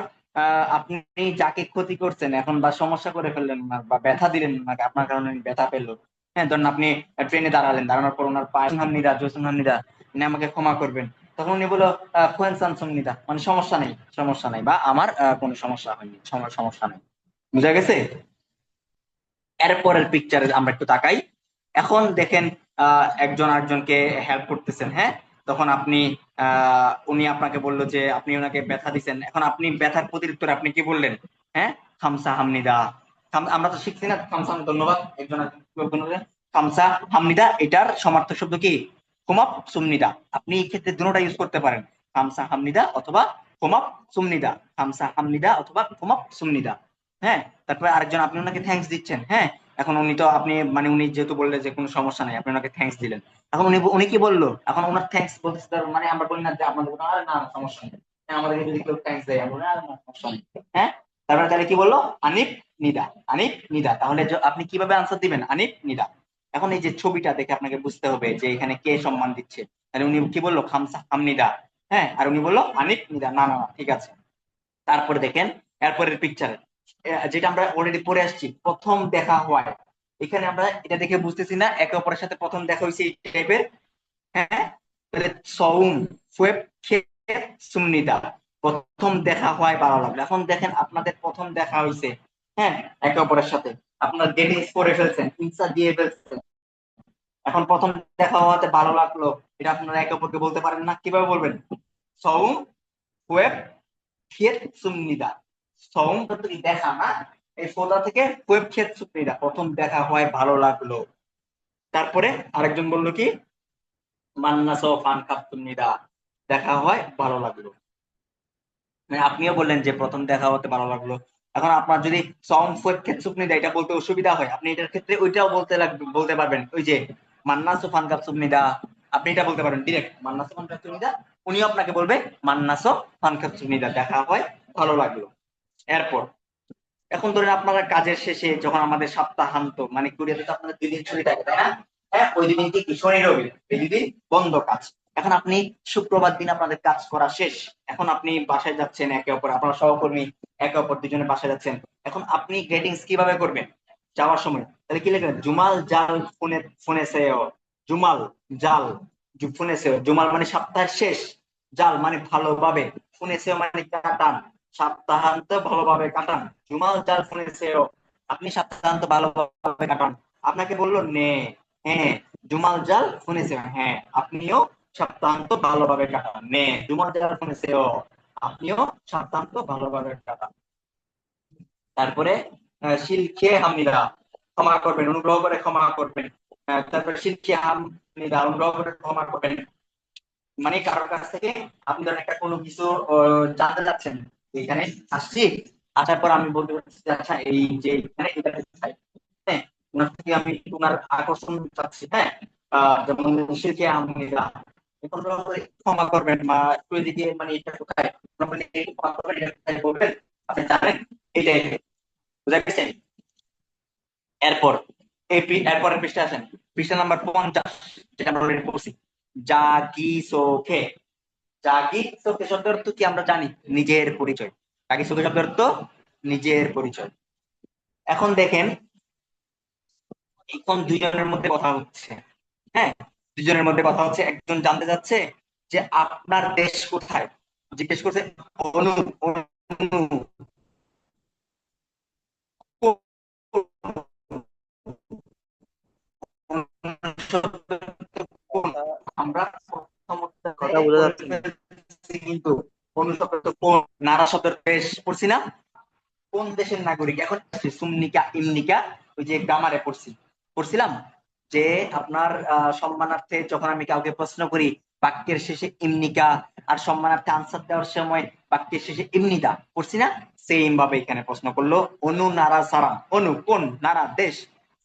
আপনি যাকে ক্ষতি করছেন এখন বা সমস্যা করে ফেললেন না বা ব্যথা দিলেন ওনাকে, আপনার কারণে উনি ব্যথা পেলো, হ্যাঁ, ধরুন আপনি ট্রেনে দাঁড়ালেন, দাঁড়ানোর পর ওনার পায়ে হামনিদা, জুয়েসুং হামনিদা, উনি আমাকে ক্ষমা করবেন। তখন উনি বললো খোয়েনসান সুমনিদা, মানে সমস্যা নেই, সমস্যা নাই, বা আমার কোনো সমস্যা হয়নি, সমস্যা নেই। বুঝা গেছে? এরপরের পিকচারে আমরা একটু তাকাই। এখন দেখেন একজন আরেকজনকে হেল্প করতেছেন, হ্যাঁ, তখন আপনি উনি আপনাকে বললো যে আপনি ওনাকে ব্যথা দিচ্ছেন, এখন আপনি ব্যথার প্রতিউত্তরে আপনি কি বললেন? হ্যাঁ, খামসা হামনিদা। আমরা তো শিখছি না খামসা ধন্যবাদ একজন আরেকজনকে। খামসা হামনিদা এটার সমার্থক শব্দ কি? কুমাপ সুমনিদা। আপনি এই ক্ষেত্রে দুটোটা ইউজ করতে পারেন, খামসা হামনিদা অথবা কুমাপ সুমনিদা, খামসা হামনিদা অথবা কুমাপ সুমনিদা। হ্যাঁ, তারপরে আরেকজন আপনি ওনাকে থ্যাঙ্কস দিচ্ছেন। হ্যাঁ, এখন উনি তো আপনি মানে উনি যেহেতু বললেন যে কোনো সমস্যা নাই, আপনি ওনাকে থ্যাঙ্কস দিলেন। এখন উনি উনি কি বললো? এখন ওনার থ্যাঙ্কস বলতে মানে আমরা বলি না যে আপনাদের আরে না না, সমস্যা নেই। হ্যাঁ, আমাদেরকে যদি কেউ থ্যাঙ্কস দেয় আমরা আরে না সমস্যা নেই। হ্যাঁ, তারপরে তাহলে কি বললো? আনিফ নিদা, আনিফ নিদা। তাহলে আপনি কিভাবে আনসার দিবেন? আনিফ নিদা। এখন এই যে ছবিটা দেখে আপনাকে বুঝতে হবে যে এখানে কে সম্মান দিচ্ছে। তাহলে উনি কি বললো? খামসা হামনিদা। হ্যাঁ, আর উনি বললো আনিফ নিদা, না না না, ঠিক আছে। তারপরে দেখেন এরপরের পিকচারে যেটা আমরা অলরেডি পড়ে আসছি, প্রথম দেখা হয়। এখানে আমরা এটা দেখে বুঝতেছি না একে অপরের সাথে প্রথম দেখা হয়েছে এই টাইপের। হ্যাঁ, তাহলে সৌম ফুয়েব খেত সুমনিদা, প্রথম দেখা হয় ভালো লাগলো। এখন দেখেন আপনাদের প্রথম দেখা হয়েছে, হ্যাঁ, একে অপরের সাথে আপনার ডেটিং করে ফেলছেন, ইনসা দিয়ে ফেলছেন। এখন প্রথম দেখা হওয়াতে ভালো লাগলো, এটা আপনারা একে অপরকে বলতে পারেন না, কিভাবে বলবেন? সৌম ফুয়েব খেত সুমনিদা। সৌম তো তুমি দেখা না, এই সোদা থেকে ফুয়েব খেত সুমনিদা, প্রথম দেখা হয় ভালো লাগলো। তারপরে আরেকজন বললো কি, মান্নাসো ফান কাপ্তুনিদা, দেখা হয় ভালো লাগলো। মানে আপনিও বললেন যে প্রথম দেখা হতে ভালো লাগলো। এখন আপনার যদি সং ফুয়েব খেতসুপনিদা এটা বলতে অসুবিধা হয়, আপনি এটার ক্ষেত্রে ওইটাও বলতে পারবেন, ওই যে মান্নাসো ফান কাপ্তুনিদা, আপনি এটা বলতে পারবেন ডিরেক্ট মান্নাসো ফান কাপ্তুনিদা, উনিও আপনাকে বলবে মান্নাসো ফান কাপ্তুনিদা, দেখা হয় ভালো লাগলো। এরপর এখন ধরেন আপনারা কাজের শেষে যখন আমাদের সপ্তাহান্ত, মানে কোরিয়াতে তো আপনাদের 2 দিন ছুটি থাকে, তাই না? হ্যাঁ, ওই 2 দিন কি শনি রবি, এই 2 দিন বন্ধ কাজ। এখন আপনি শুক্রবার দিন আপনাদের কাজ করা শেষ, এখন আপনি বাসায় যাচ্ছেন, একে অপর আপনার সহকর্মী একে অপর দুজনে বাসায় যাচ্ছেন। এখন আপনি গ্রিটিংস কিভাবে করবেন যাওয়ার সময়? তাহলে কি লিখবেন? জুমাল জাল ফোনে ফোনে সেও, জুমাল জাল ফোনে সেও, জুমাল মানে সপ্তাহের শেষ, জাল মানে ভালোভাবে, ফোনে সেও মানে কাটান, সপ্তাহান্ত ভালোভাবে কাটান। জুমাল জাল ফোনে সেও, আপনি সপ্তাহান্ত ভালোভাবে কাটান। আপনাকে বললো নে, হ্যাঁ, জুমাল জাল ফোনে সেও, হ্যাঁ, আপনিও সপ্তাহান্ত ভালোভাবে কাটান। নে জুমাল জাল ফোনে সেও, আপনিও সপ্তাহান্ত ভালোভাবে কাটান। তারপরে শিলকে হামিদা, ক্ষমা করবেন, অনুগ্রহ করে ক্ষমা করবেন। তারপরে শিলকে হামিদা, অনুগ্রহ করে ক্ষমা করবেন, মানে কারোর কাছ থেকে আপনি ধরেন একটা কোনো কিছু জানতে যাচ্ছেন, এখানে আসছি, আসার পর আমি বলতে পারছি যে, আচ্ছা এই যে এখানে এটা চাই, হ্যাঁ, ওনার থেকে আমি ওনার আকর্ষণ চাচ্ছি, হ্যাঁ, যেমন শিরকে আমিরা, অনুগ্রহ করে ক্ষমা করবেন, বা একটু এদিকে, মানে এটা কোথায়, মানে এই ক্ষমা করবেন, এটা কোথায় বলবেন, আপনি জানেন, এইটাই, বুঝা গেছেন? এরপর এরপরের পৃষ্ঠা আসেন, পৃষ্ঠা নাম্বার 50, যেটা আমরা অলরেডি পড়ছি, জাগি সোখে। জাগি সোখে শব্দের অর্থ কি আমরা জানি, নিজের পরিচয়। জাগি সোখে শব্দের অর্থ নিজের পরিচয়। এখন দেখেন, এখন দুইজনের মধ্যে কথা হচ্ছে, হ্যাঁ, দুজনের মধ্যে কথা হচ্ছে, একজন জানতে চাচ্ছে যে আপনার দেশ কোথায়, জিজ্ঞেস করছে অনু, অনু, কোন, কথা আমরা কথা বোঝা যাচ্ছে না। কিন্তু অনু শব্দ কোন, নারা শব্দ দেশ পড়ছি না, কোন দেশের নাগরিক। এখন সুমনিকা ইমনিকা, ওই যে গ্রামারে পড়ছিলাম যে আপনার সম্মানার্থে যখন আমি কাউকে প্রশ্ন করি, বাক্যের শেষে ইমনিকা, আর সম্মানার্থে আনসার দেওয়ার সময় বাক্যের শেষে ইমনিদা পড়ছি না, সেম ভাবে এখানে প্রশ্ন করলো, অনু নারা সারাম, অনু কোন, নারা দেশ,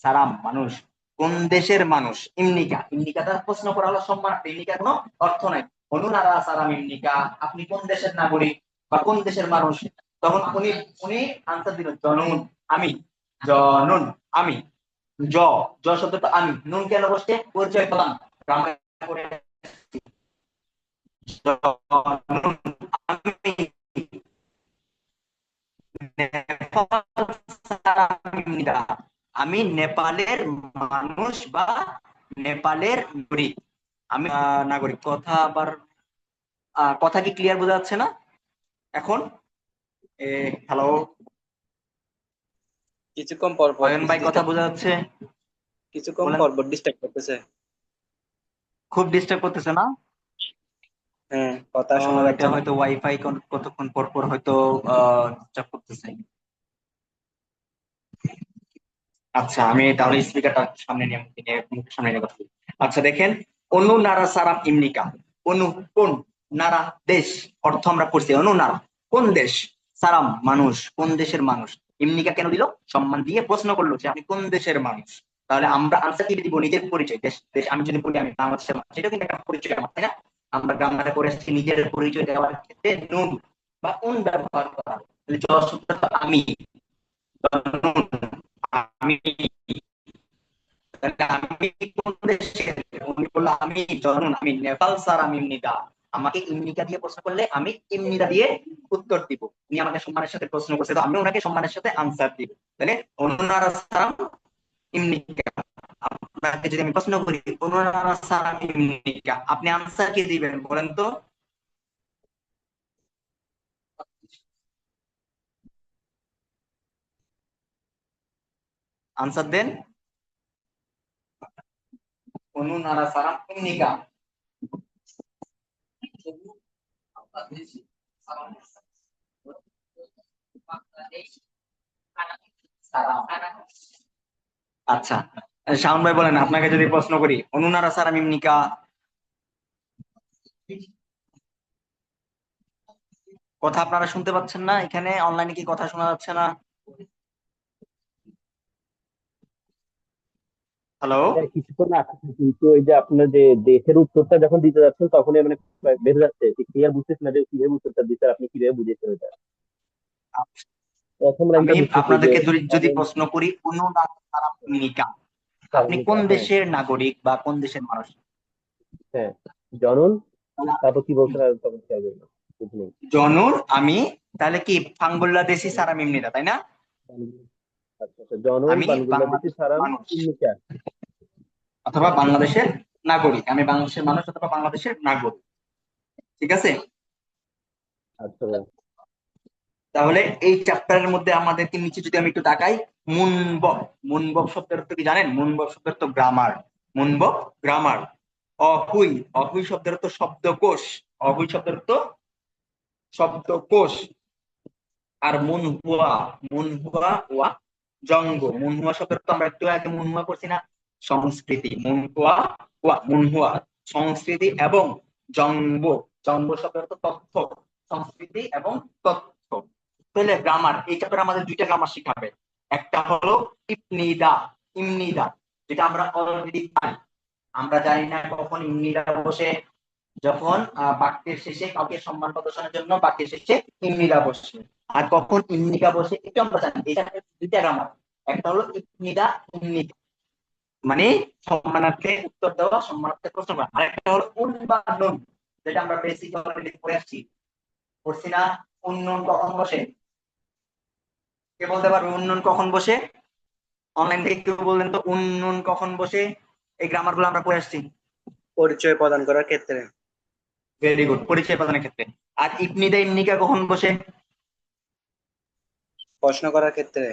সারাম মানুষ, কোন দেশের মানুষ, ইমনিকা, ইমনিকা দ্বারা প্রশ্ন করা হলো সম্মানার্থে, ইমনিকা কোনো অর্থ নাই। অনু নারা সারাম ইমনিকা, আপনি কোন দেশের নাগরিক বা কোন দেশের মানুষ। তখন উনি উনি আনসার দিল জনুন, আমি, জনুন আমি, জ জ শব্দটা আমি, নুন কেন বসছে, পরিচয় পেলাম, গ্রামার করে, জনুন আমি, আমি নেপালের মানুষ বা নেপালের নাগরিক, আমি নাগরিক। কথা আবার কথা কি ক্লিয়ার বোঝা যাচ্ছে না এখন? হ্যালো কিছুক্ষণ পর পর অয়ন ভাই, কথা বোঝা যাচ্ছে? কিছুক্ষণ বলেন। পর পর ডিস্টার্ব করতেছে। খুব ডিস্টার্ব করতেছে না? হ্যাঁ, কথা শোনা এটা যাচ্ছে না। হয়তো ওয়াইফাই কতক্ষণ পর পর হয়তো ডিস্টার্ব করতেছে। আচ্ছা, আমি তাহলে স্পিকারটা সামনে নিয়ে মুখের সামনে নিয়ে কথা বলি। আচ্ছা দেখেন, অনু নারা সারাম ইমনিকা, অনু কোন, নারা দেশ, অর্থ আমরা পড়ছি, অনু নারা কোন দেশ, সারাম মানুষ, কোন দেশের মানুষ, ইমনিকা কেন দিল, সম্মান দিয়ে প্রশ্ন করলো যে আপনি কোন দেশের মানুষ। তাহলে আমরা আনসার কি দিব, নিজের পরিচয়, দেশ দেশ, আমি যদি বলি আমি বাংলাদেশের মানুষ, সেটা কিন্তু একটা পরিচয় আমার, তাই না? আমরা গ্রামারে করে আসছি নিজের পরিচয় দেওয়ার ক্ষেত্রে নুন বা উন ব্যবহার করা। তাহলে জ শব্দটা আমি, আমি, আমি কোন দেশের, উনি বললো আমি জনুন, আমি নেপাল স্যার, আমি ইমনিকা, আমাকে ইমনিকা দিয়ে প্রশ্ন করলে আমি ইমনিকা দিয়ে উত্তর দিব। উনি আমাকে সম্মানের সাথে প্রশ্ন করছে, তো আমি ওনাকে সম্মানের সাথে আনসার দিব। তাহলে অনুনারা সালাম ইমনিকা, আপনাকে যদি আমি প্রশ্ন করি অনুনারা সালাম ইমনিকা, আপনি আনসার কি দিবেন বলেন তো? আনসার দেন। অনুনারা সালাম ইমনিকা। আচ্ছা, শাওন ভাই বলেন, আপনাকে যদি প্রশ্ন করি অনুনারা সালাম ইমনিকা। কথা আপনারা শুনতে পাচ্ছেন না? এখানে অনলাইনে কি কথা শোনা যাচ্ছে না? হ্যালো। হ্যাঁ, কিছুক্ষণ আসছে, কিন্তু ওই যে আপনার যে দেশের উত্তরটা যখন দিতে যাচ্ছেন তখনই মানে বেঁধে যাচ্ছে, ক্লিয়ার বুঝতেছি না যে কিভাবে উত্তরটা দিতে, আপনি কিভাবে বুঝেছেন ওইটা। প্রথম আমি লাইনটা বুঝতেছি যে আপনাদেরকে যদি যদি অনেক প্রশ্ন করি অনুনারা সালাম ইমনিকা, আপনি কোন সাময়িকা, হ্যাঁ দেশের নাগরিক বা কোন দেশের মানুষ? হ্যাঁ, জনন, তারপর কি বলছেন আর তখন খেয়াল করলাম, বুঝলি। জনুর আমি, তাহলে কি বাংলাদেশি সারা মিমনিটা, তাই না? আচ্ছা আচ্ছা, জনন আমি বাংলাদেশি বাংলাদেশের সারাম মানুষ ইন্নিকা। অথবা বাংলাদেশের নাগরিক, আমি বাংলাদেশের মানুষ অথবা বাংলাদেশের নাগরিক, ঠিক আছে? আচ্ছা তাহলে এই চ্যাপ্টারের মধ্যে আমাদেরকে নিচে যদি আমি একটু তাকাই, মুনবব, মুনবব শব্দের অর্থ কি জানেন? মুনবব শব্দের অর্থ গ্রামার, মুনবব গ্রামার। অহুই, অহুই শব্দের অর্থ শব্দকোষ, অহুই শব্দের অর্থ শব্দকোষ। আর মুনহুয়া, মুনহুয়া ওয়া জঙ্গ, মুনহুয়া শব্দের তো আমরা একটু আগে মুনহুয়া করছি না, সংস্কৃতি, মুনহুয়া ওয়া মুনহুয়া সংস্কৃতি এবং জঙ্গ, জঙ্গ শব্দের অর্থ তথ্য, সংস্কৃতি এবং তথ্য। তাহলে গ্রামার, এই চ্যাপ্টারে আমাদের দুইটা গ্রামার শিখাবে। একটা হলো ইবনিদা, ইমনিদা, যেটা আমরা অলরেডি পাই। আমরা জানি না কখন ইমনিদা বসে, যখন বাক্যের শেষে কাউকে সম্মান প্রদর্শনের জন্য বাক্যের শেষে ইমনিদা বসে। আর কখন ইমনিদা বসে এটা আমরা জানি। এটা দুইটা গ্রামার, একটা হলো ইবনিদা, ইমনিদা মানে সম্মানার্থে উত্তর দেওয়া, সম্মানার্থে প্রশ্ন করা। আর একটা হলো উন বা নুন, যেটা আমরা বেসিক অলরেডি পড়ে আসছি, পড়ছি না? উন্নয়ন কখন বসে? কে বলতে পারবে উন্নয়ন কখন বসে? অনলাইন থেকে কেউ বললেন তো উন্নয়ন কখন বসে? এই গ্রামার গুলো আমরা পড়ে আসছি। পরিচয় প্রদান করার ক্ষেত্রে। ভেরি গুড, পরিচয় প্রদানের ক্ষেত্রে। আর ইবনিদা ইমনিকা কখন বসে? প্রশ্ন করার ক্ষেত্রে।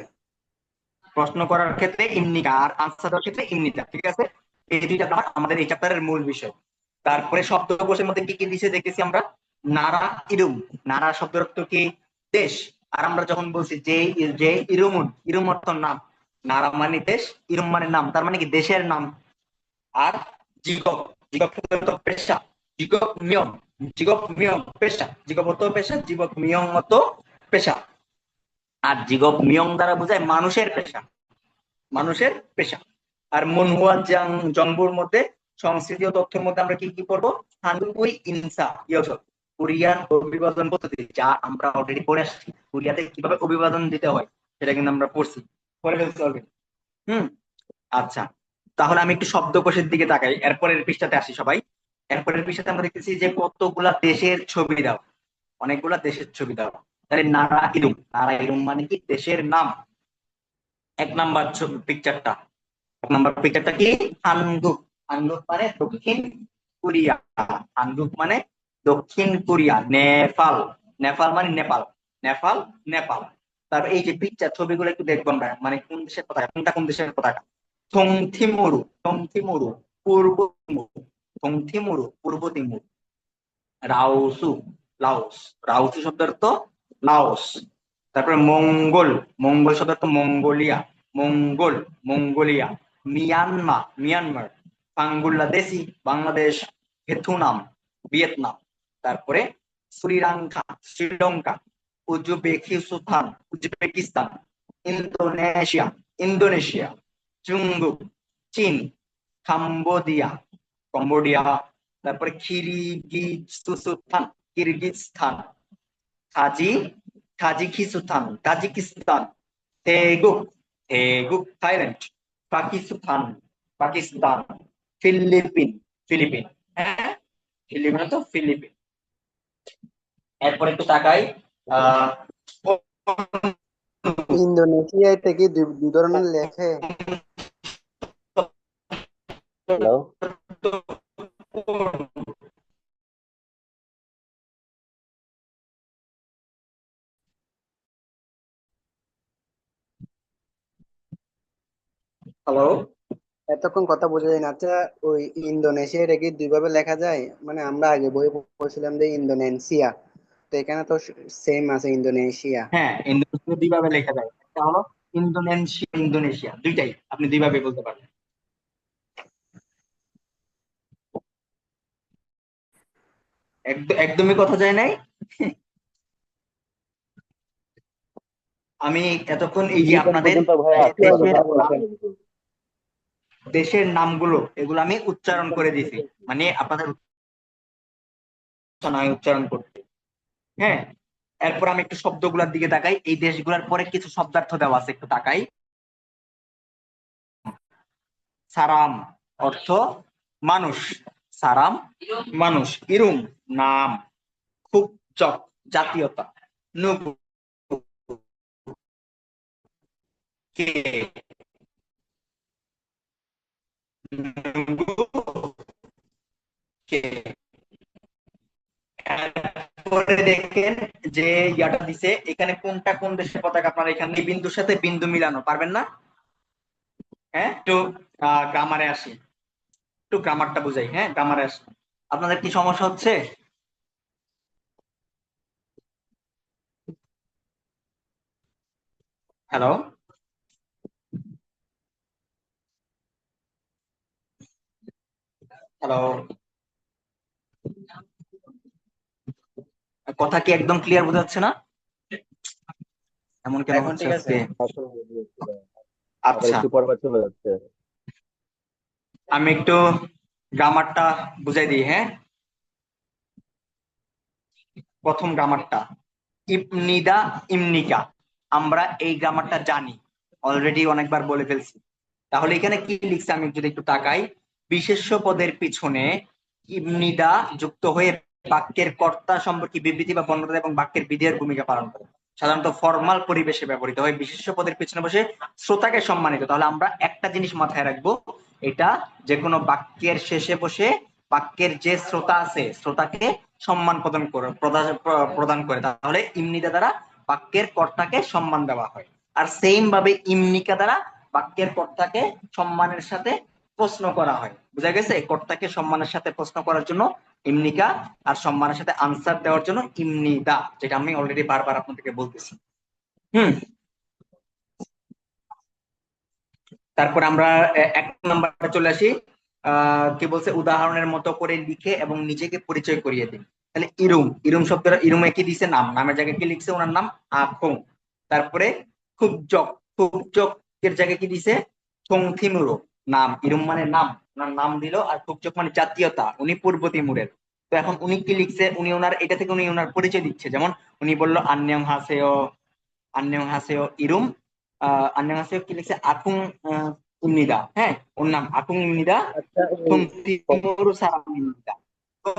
প্রশ্ন করার ক্ষেত্রে ইমনিকা, আর আনসার দেওয়ার ক্ষেত্রে ইমনিকা, ঠিক আছে? এই দুইটা গ্রামার আমাদের এই চ্যাপ্টারের মূল বিষয়। তারপরে শব্দকোষের মধ্যে কি কি দিছে দেখতেছি আমরা। নারা ইরুম, নারা শব্দের অর্থ কি? দেশ। আর আমরা যখন বলছি যে যে ইরুমুন, ইরুম অর্থ নাম, নারা মানে দেশ, ইরুম মানে নাম, তার মানে কি দেশের নাম। আর জিগপ, জিগপ শব্দের অর্থ পেশা, জিগপ মিয়ং, জিগপ মিয়ং পেশা, জিগপ অর্থ পেশা, জিগপ মিয়ং অর্থ পেশা। আর জিগপ মিয়ং দ্বারা বোঝায় মানুষের পেশা, মানুষের পেশা। আর মনহুয়া জংবুর মধ্যে সংস্কৃতি ও তথ্যের মধ্যে আমরা কি কি পড়বো? হানুই ইনসা ইয়োজক, কোরিয়ান অভিবাদন পদ্ধতি, যা আমরা অলরেডি পড়ে আসছি। কোরিয়াতে কিভাবে অভিবাদন দিতে হয় সেটা কিন্তু আমরা পড়ছি, পড়ে ফেলছি অলরেডি। হুম, আচ্ছা। তাহলে আমি একটু শব্দকোষের দিকে তাকাই, এরপরের পৃষ্ঠাতে আসি সবাই। এরপরের পৃষ্ঠাতে আমরা দেখতেছি যে কতগুলা দেশের ছবি দাও, অনেকগুলা দেশের ছবি দাও। তাহলে নারা ইরুম, নারা ইরুম মানে কি? দেশের নাম। এক নাম্বার পিকচারটা, এক নাম্বার পিকচারটা কি? হানগুক, হানগুক মানে দক্ষিণ কোরিয়া, হানগুক মানে দক্ষিণ কোরিয়া। নেপাল, নেপাল মানে নেপাল, নেপাল, নেপাল। তারপর এই যে পিকচার ছবিগুলো একটু দেখবো আমরা, মানে কোন দেশের পতাকা, কোনটা কোন দেশের পতাকা। থংথিমুরু, থংথিমুরু পূর্ব তিমুর, থংথিমুরু পূর্ব তিমুর। রাওসু, লাওস, রাওসু শব্দের অর্থ লাওস। তারপরে মঙ্গল, মঙ্গল শব্দের অর্থ মঙ্গোলিয়া, মঙ্গল, Mongolia. Myanmar, Myanmar. Bangladeshi, Bangladesh. Vietnam, Vietnam. তারপরে Sri Lanka, Sri Lanka. Uzbekistan, Uzbekistan. Indonesia, Indonesia. চুঙ্গুক, চীন। Cambodia, Cambodia. তারপরে কিরগিজস্তান, কিরগিজস্তান। কাজি, কাজিকিস্তান, কাজিকিস্তান। তেগুক, তেগুক Thailand. Pakistan, Pakistan. Philippine, Philippine. হ্যাঁ, ফিলিপিন তো ফিলিপিন। এরপর একটু তাকাই, আহ ইন্দোনেশিয়াতে কি দুই ধরনের লেখে? হ্যালো। হ্যালো। এতক্ষণ কথা বোঝা যায় না। আচ্ছা, ওই ইন্দোনেশিয়া এটা কি দুই ভাবে লেখা যায়? মানে আমরা আগে বই পড়ছিলাম যে ইন্দোনেশিয়া, তো এখানে তো সেম আছে ইন্দোনেশিয়া। হ্যাঁ, ইন্দোনেশিয়া দুইভাবে লেখা যায়, একটা হলো ইন্দোনেশিয়া, ইন্দোনেশিয়া দুইটাই আপনি দুইভাবে বলতে পারবেন। একদমই কথা যায় নাই। আমি এতক্ষণ এই যে মিনিমাম আপনাদের পর্যন্ত ভাই যে একটু আগে দেশের যা বলছেন। দেশের নামগুলো এগুলো আমি উচ্চারণ করে দিছি, মানে আপনাদের নয় উচ্চারণ করতে। হ্যাঁ, এরপর আমি একটু শব্দগুলোর দিকে তাকাই, এই দেশগুলোর পরে কিছু শব্দার্থ দেওয়া আছে, একটু তাকাই। সারাম অর্থ মানুষ, সারাম মানুষ। ইরুম নাম, খুব জাতীয়তা, নুগু কে, নুগু কে। এরপরে দেখেন যে ইয়াটা দিছে এখানে কোনটা কোন দেশের পতাকা, আপনারা এখানে এই বিন্দুর সাথে বিন্দু মিলানো পারবেন না। হ্যাঁ, একটু গ্রামারে আসি, একটু গ্রামারটা বুঝাই। হ্যাঁ, গ্রামারে আসি। আপনাদের কি সমস্যা হচ্ছে? হ্যালো, হ্যালো, কথা কি একদম ক্লিয়ার বোঝা যাচ্ছে না? এমন কেন এখন হচ্ছে ঠিক আছে? আজকে? আসলে আবার আচ্ছা, একটু পর পর চলে যাচ্ছে। আমি একটু গ্রামারটা বুঝাই দিই। হ্যাঁ, প্রথম গ্রামারটা ইবনিদা, ইমনিকা। আমরা এই গ্রামারটা জানি, অলরেডি অনেকবার বলে ফেলছি। তাহলে এখানে কি লিখছে আমি যদি একটু তাকাই, বিশেষ্য পদের পিছনে ইবনিদা যুক্ত হয়ে বাক্যের কর্তা সম্পর্কে বিবৃতি বা বর্ণনা এবং বাক্যের বিধেয়ের ভূমিকা পালন করে। সাধারণত ফর্মাল পরিবেশে ব্যবহৃত হয়, বিশেষ্য পদের পিছনে বসে শ্রোতাকে সম্মানিত। তাহলে আমরা একটা জিনিস মাথায় রাখবো, এটা যে কোনো বাক্যের শেষে বসে বাক্যের যে শ্রোতা আছে শ্রোতাকে সম্মান প্রদান করে, প্রদান করে। তাহলে ইমনিদা দ্বারা বাক্যের কর্তাকে সম্মান দেওয়া হয়। আর সেম ভাবে ইমনিকা দ্বারা বাক্যের কর্তাকে সম্মানের সাথে প্রশ্ন করা হয়। বুঝা গেছে? কর্তাকে সম্মানের সাথে প্রশ্ন করার জন্য ইমনিকা, আর সম্মানের সাথে আনসার দেওয়ার জন্য ইমনিদা, যেটা আমি অলরেডি বারবার আপনাদেরকে বলতেছি। হুম। তারপর আমরা এক নাম্বারে চলে আসি। কি বলছে, উদাহরণের মতো করে লিখে এবং নিজেকে পরিচয় করিয়ে দিন। তাহলে ইরুম, ইরুম শব্দটা, ইরুমে কি দিছে? নাম। নামের জায়গায় কি লিখছে? ওনার নাম আখং। তারপরে খুবজক, খুবজক এর জায়গায় কি দিছে? থংথিমুরো। নাম, ইরুম মানে নাম, ওনার নাম দিল। আর খুবজক মানে জাতীয়তা, উনি পূর্ব তিমুরের। তো এখন উনি কি লিখছে, উনি ওনার এটা থেকে উনি ওনার পরিচয় দিচ্ছে। যেমন উনি বললো আন্যং হাসেও, আন্যং হাসেও ইরুম। আন্যং হাসেও কি লিখছে? আকুং ইমনিদা। হ্যাঁ, ওর নাম আকুং ইমনিদা, আচ্ছা, থুম তিমুরু সারাম ইমনিদা। তো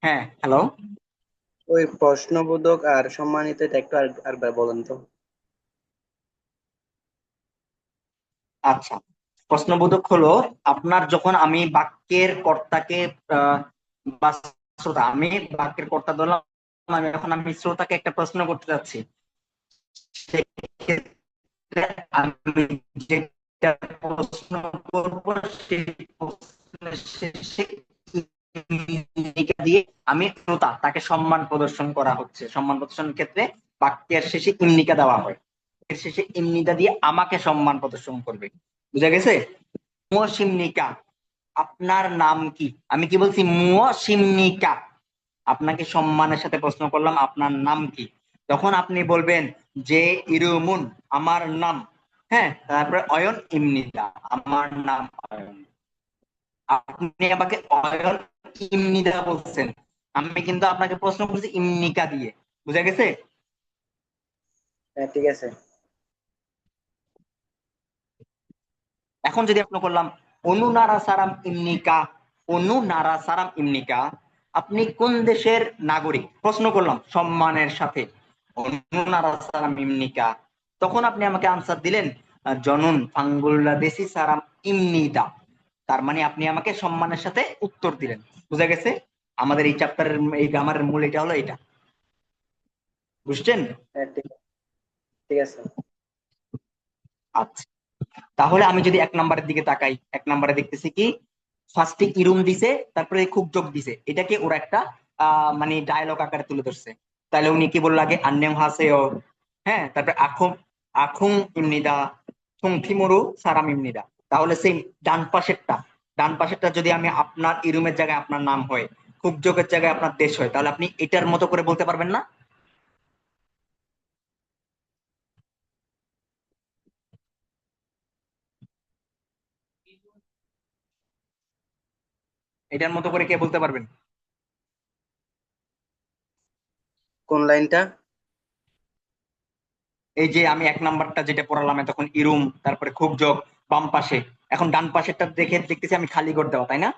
হ্যাঁ, হ্যালো। ওই প্রশ্নবোধক আর সম্মানিত এটা একটু আরেকবার বলেন তো। আচ্ছা, প্রশ্নবোধক হলো আপনার যখন আমি বাক্যের কর্তাকে বা শ্রোতা, আমি বাক্যের কর্তা ধরলাম, আমি এখন আমি শ্রোতাকে একটা প্রশ্ন করতে যাচ্ছি, সেক্ষেত্রে আমি যেটা প্রশ্ন করব সেই প্রশ্নের শেষে ইঙ্গিকা দিয়ে আমি শ্রোতা তাকে সম্মান প্রদর্শন করা হচ্ছে। সম্মান প্রদর্শনের ক্ষেত্রে বাক্যের শেষে ইমনিকা দেওয়া হয়, এর শেষে ইমনিকা দিয়ে আমাকে সম্মান প্রদর্শন করবে। বুঝা গেছে? মুয়সিমনিকা, আপনার নাম কি? আমি কি বলছি? মুয়সিমনিকা, আপনাকে সম্মানের সাথে প্রশ্ন করলাম আপনার নাম কি। তখন আপনি বলবেন যে ইরুমুন, আমার নাম। হ্যাঁ, তারপরে অয়ন ইমনিদা, আমার নাম অয়ন। আপনি আমাকে অয়ন ইমনিদা বলছেন, আমি কিন্তু আপনাকে প্রশ্ন করছি ইমনিকা দিয়ে। বুঝা গেছে? হ্যাঁ, ঠিক আছে। এখন যদি আপনি করলাম অনু নারা সারাম ইমনিকা, অনু নারা সারাম ইমনিকা, আপনি কোন দেশের নাগরিক প্রশ্ন করলাম সম্মানের সাথে, অনুনারা সারাম ইমনিকা, তখন আপনি আমাকে আনসার দিলেন জনুন ফাঙ্গুল্লাদেশি সারাম ইমনিদা। তার মানে আপনি আমাকে সম্মানের সাথে উত্তর দিলেন। বুঝা গেছে? আমাদের এই চ্যাপ্টারের এই গ্রামারের মূল এটা হলো এটা। বুঝছেন? হ্যাঁ, ঠিক ঠিক আছে। আচ্ছা, তাহলে আমি যদি এক নম্বরের দিকে তাকাই, এক নম্বরে দেখতেছি কি ফার্স্টে ইরুম দিছে, তারপরে খুব যোগ দিছে, এটাকে ওরা একটা মানে ডায়লগ আকারে তুলে ধরছে। তাহলে উনি কি বললো আগে আন্নেম হাসেও, হ্যাঁ, তারপরে আখুম আখুং ইমনিদা থুং থিমুরু সারাম ইমনিদা। তাহলে সেই ডান পাশেরটা যদি আমি আপনার ইরুমের জায়গায় আপনার নাম হয়, খুব যোগের জায়গায় আপনার দেশ হয়, তাহলে আপনি এটার মতো করে বলতে পারবেন না? এটার মতো করে কে বলতে পারবেন? কোন লাইনটা? এই যে আমি এক নাম্বারটা যেটা পড়ালাম তখন ইরুম, তারপরে খুব যোগ বাম পাশে, এখন ডান পাশেরটা দেখে দেখতেছি আমি খালি করে দেওয়া, তাই না?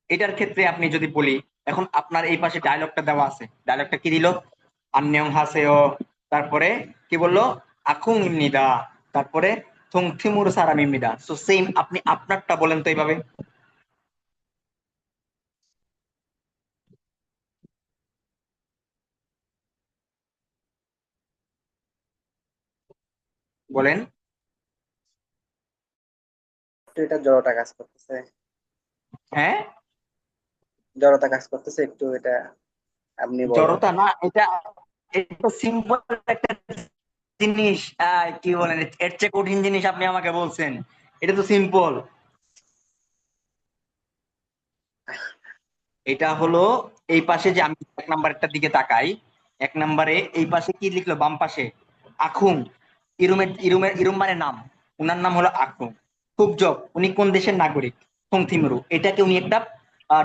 এটার ক্ষেত্রে আপনি যদি বলি, এখন আপনার এই পাশে ডায়লগটা দেওয়া আছে, ডায়লগটা কি দিল? আন্যং হাসেও, তারপরে কি বললো? আখুং ইমনিদা, তারপরে থুং থিমুর সারাম ইমনিদা। সো সেম আপনি আপনারটা বলেন তো এইভাবে বলেন। একটু এটা জড়তা কাজ করতেছে, হ্যাঁ, একটু এটা আপনি বলেন। জড়তা না, এটা এটা সিম্পল একটা জিনিস। কি বলেন, এর চেয়ে কঠিন জিনিস আপনি আমাকে বলছেন? এটা তো সিম্পল। এটা হলো এই পাশে যে আমি এক নাম্বারটার দিকে তাকাই, এক নাম্বারে এই পাশে কি লিখলো বাম পাশে? আখুং। ইরুম মানে নাম, উনার নাম হলো আখুং। খুব যোগ, উনি কোন দেশের নাগরিক? থংথিমরু। এটাকে উনি একটা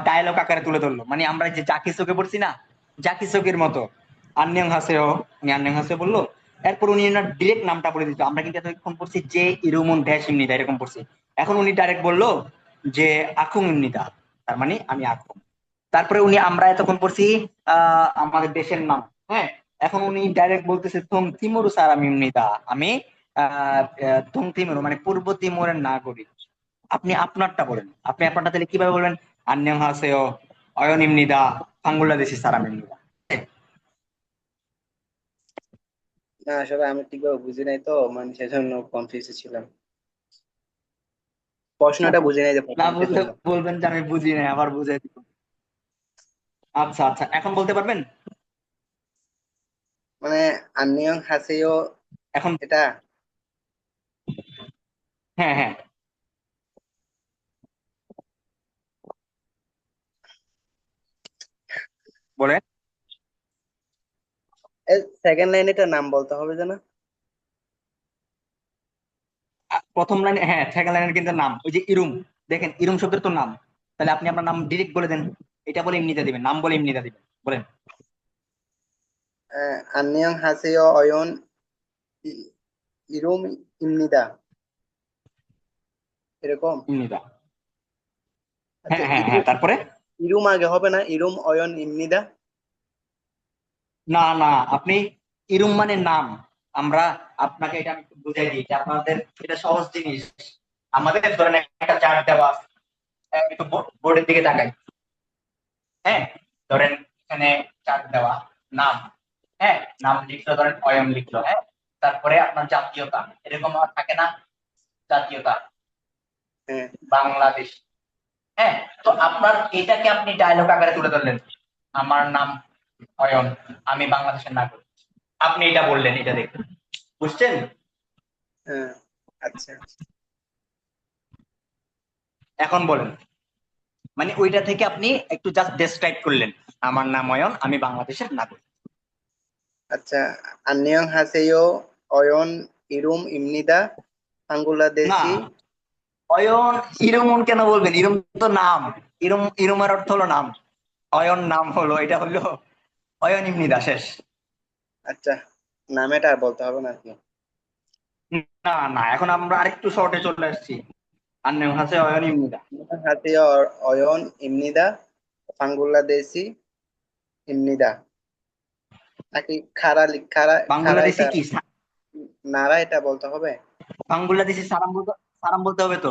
ডায়লগ আকারে তুলে ধরলো, মানে আমরা যে জাকিসোকে পড়ছি না, জাকিসোকের মতো। আন্যং হাসেও, উনি আন্যং হাসেও বললো, এরপর উনি ওনার ডিরেক্ট নামটা বলে দিত। আমরা কিন্তু এতক্ষণ পড়ছি যে ইরুমুন ড্যাশ ইমনিদা এরকম পড়ছি, এখন উনি ডাইরেক্ট বললো যে আখুং ইমনিদা, তার মানে আমি আখুং। তারপরে উনি আমরা এতক্ষণ পড়ছি আমাদের দেশের নাম, হ্যাঁ, এখন উনি ডাইরেক্ট বলতেছে থুম তিমুরু সারা মিমনিদা, আমি থুম তিমুরু মানে পূর্ব তিমুরের নাগরিক। আপনি আপনারটা বলেন, আপনি আপনারটা তাহলে কিভাবে বলবেন? আন্যং হাসেও অয়নিমনিদা বাংলাদেশি সারা মিমনিদা। না, আসলে আমি ঠিকভাবে বুঝি নাই তো, মানে সেজন্য কনফিউজ ছিলাম, প্রশ্নটা বুঝি নাই যে না প্রথম বুঝলে সেজন্য। বলবেন যে আমি বুঝি না, আবার বুঝাই দিব। আচ্ছা আচ্ছা, এখন বলতে পারবেন? মানে আন্নিয়ং হাসেও, এখন এটা হ্যাঁ হ্যাঁ, বলেন। সেকেন্ড লাইনে এটা নাম বলতে হবে যে না? প্রথম লাইনে হ্যাঁ, সেকেন্ড লাইনের কিন্তু নাম ওই যে ইরুম, দেখেন ইরুম শব্দের তো নাম। তাহলে আপনি আপনার নাম ডিরেক্ট বলে দেন, এটা বলে এমনিতে দিবেন, নাম বলে এমনিতে দিবেন, বলেন। আন্নিয়ং হাসেও অয়ন ই- ইরুম ইমনিদা, এরকম। এমনিদা, আচ্ছা, হ্যাঁ হ্যাঁ হ্যাঁ, তারপরে ইরুম আগে হবে না? ইরুম অয়ন ইমনিদা। না না, আপনি ইরুম মানে নাম। আমরা আপনাকে এটা আমি একটু বুঝাই দিই যে আপনাদের এটা সহজ জিনিস। আমাদের ধরেন একটা চার্ট দেওয়া আছে, একটু বোর্ডের দিকে তাকাই, হ্যাঁ, ধরেন এখানে চার্ট দেওয়া, নাম, হ্যাঁ, নাম লিখলো, ধরেন অয়ন লিখলো, হ্যাঁ, তারপরে আপনার জাতীয়তা এরকম আর থাকে না? জাতীয়তা হ্যাঁ, বাংলাদেশ, হ্যাঁ। তো আপনার এটাকে আপনি ডায়লগ আকারে তুলে ধরলেন, আমার নাম অয়ন, আমি বাংলাদেশের নাগরিক, আপনি এটা বললেন, এটা দেখুন, বুঝছেন? হ্যাঁ, আচ্ছা। এখন বলেন, মানে ওইটা থেকে আপনি একটু জাস্ট ডেসক্রাইব করলেন, আমার নাম অয়ন, আমি বাংলাদেশের নাগরিক। আচ্ছা, আন্নিয়ং হাসেও অয়ন ইরুম ইমনিদা না, বাংলাদেশি। অয়ন ইরুমন কেন বলবেন? ইরুম তো নাম, ইরুমের অর্থ হলো নাম, অয়ন নাম হলো, এটা হলো অয়ন ইমনিদা, শেষ। আচ্ছা, নামেটা আর বলতে হবে না আর কি? না না, এখন আমরা আরেকটু শর্টে চলে আসছি। 안녕하세요 어연입니다. 안녕하세요 어연입니다. 방글라데시 입니다. নাকি খাড়া এটা বাংলাদেশি কি নাড়া এটা বলতে হবে? বাংলাদেশি সালাম বলতে হবে তো।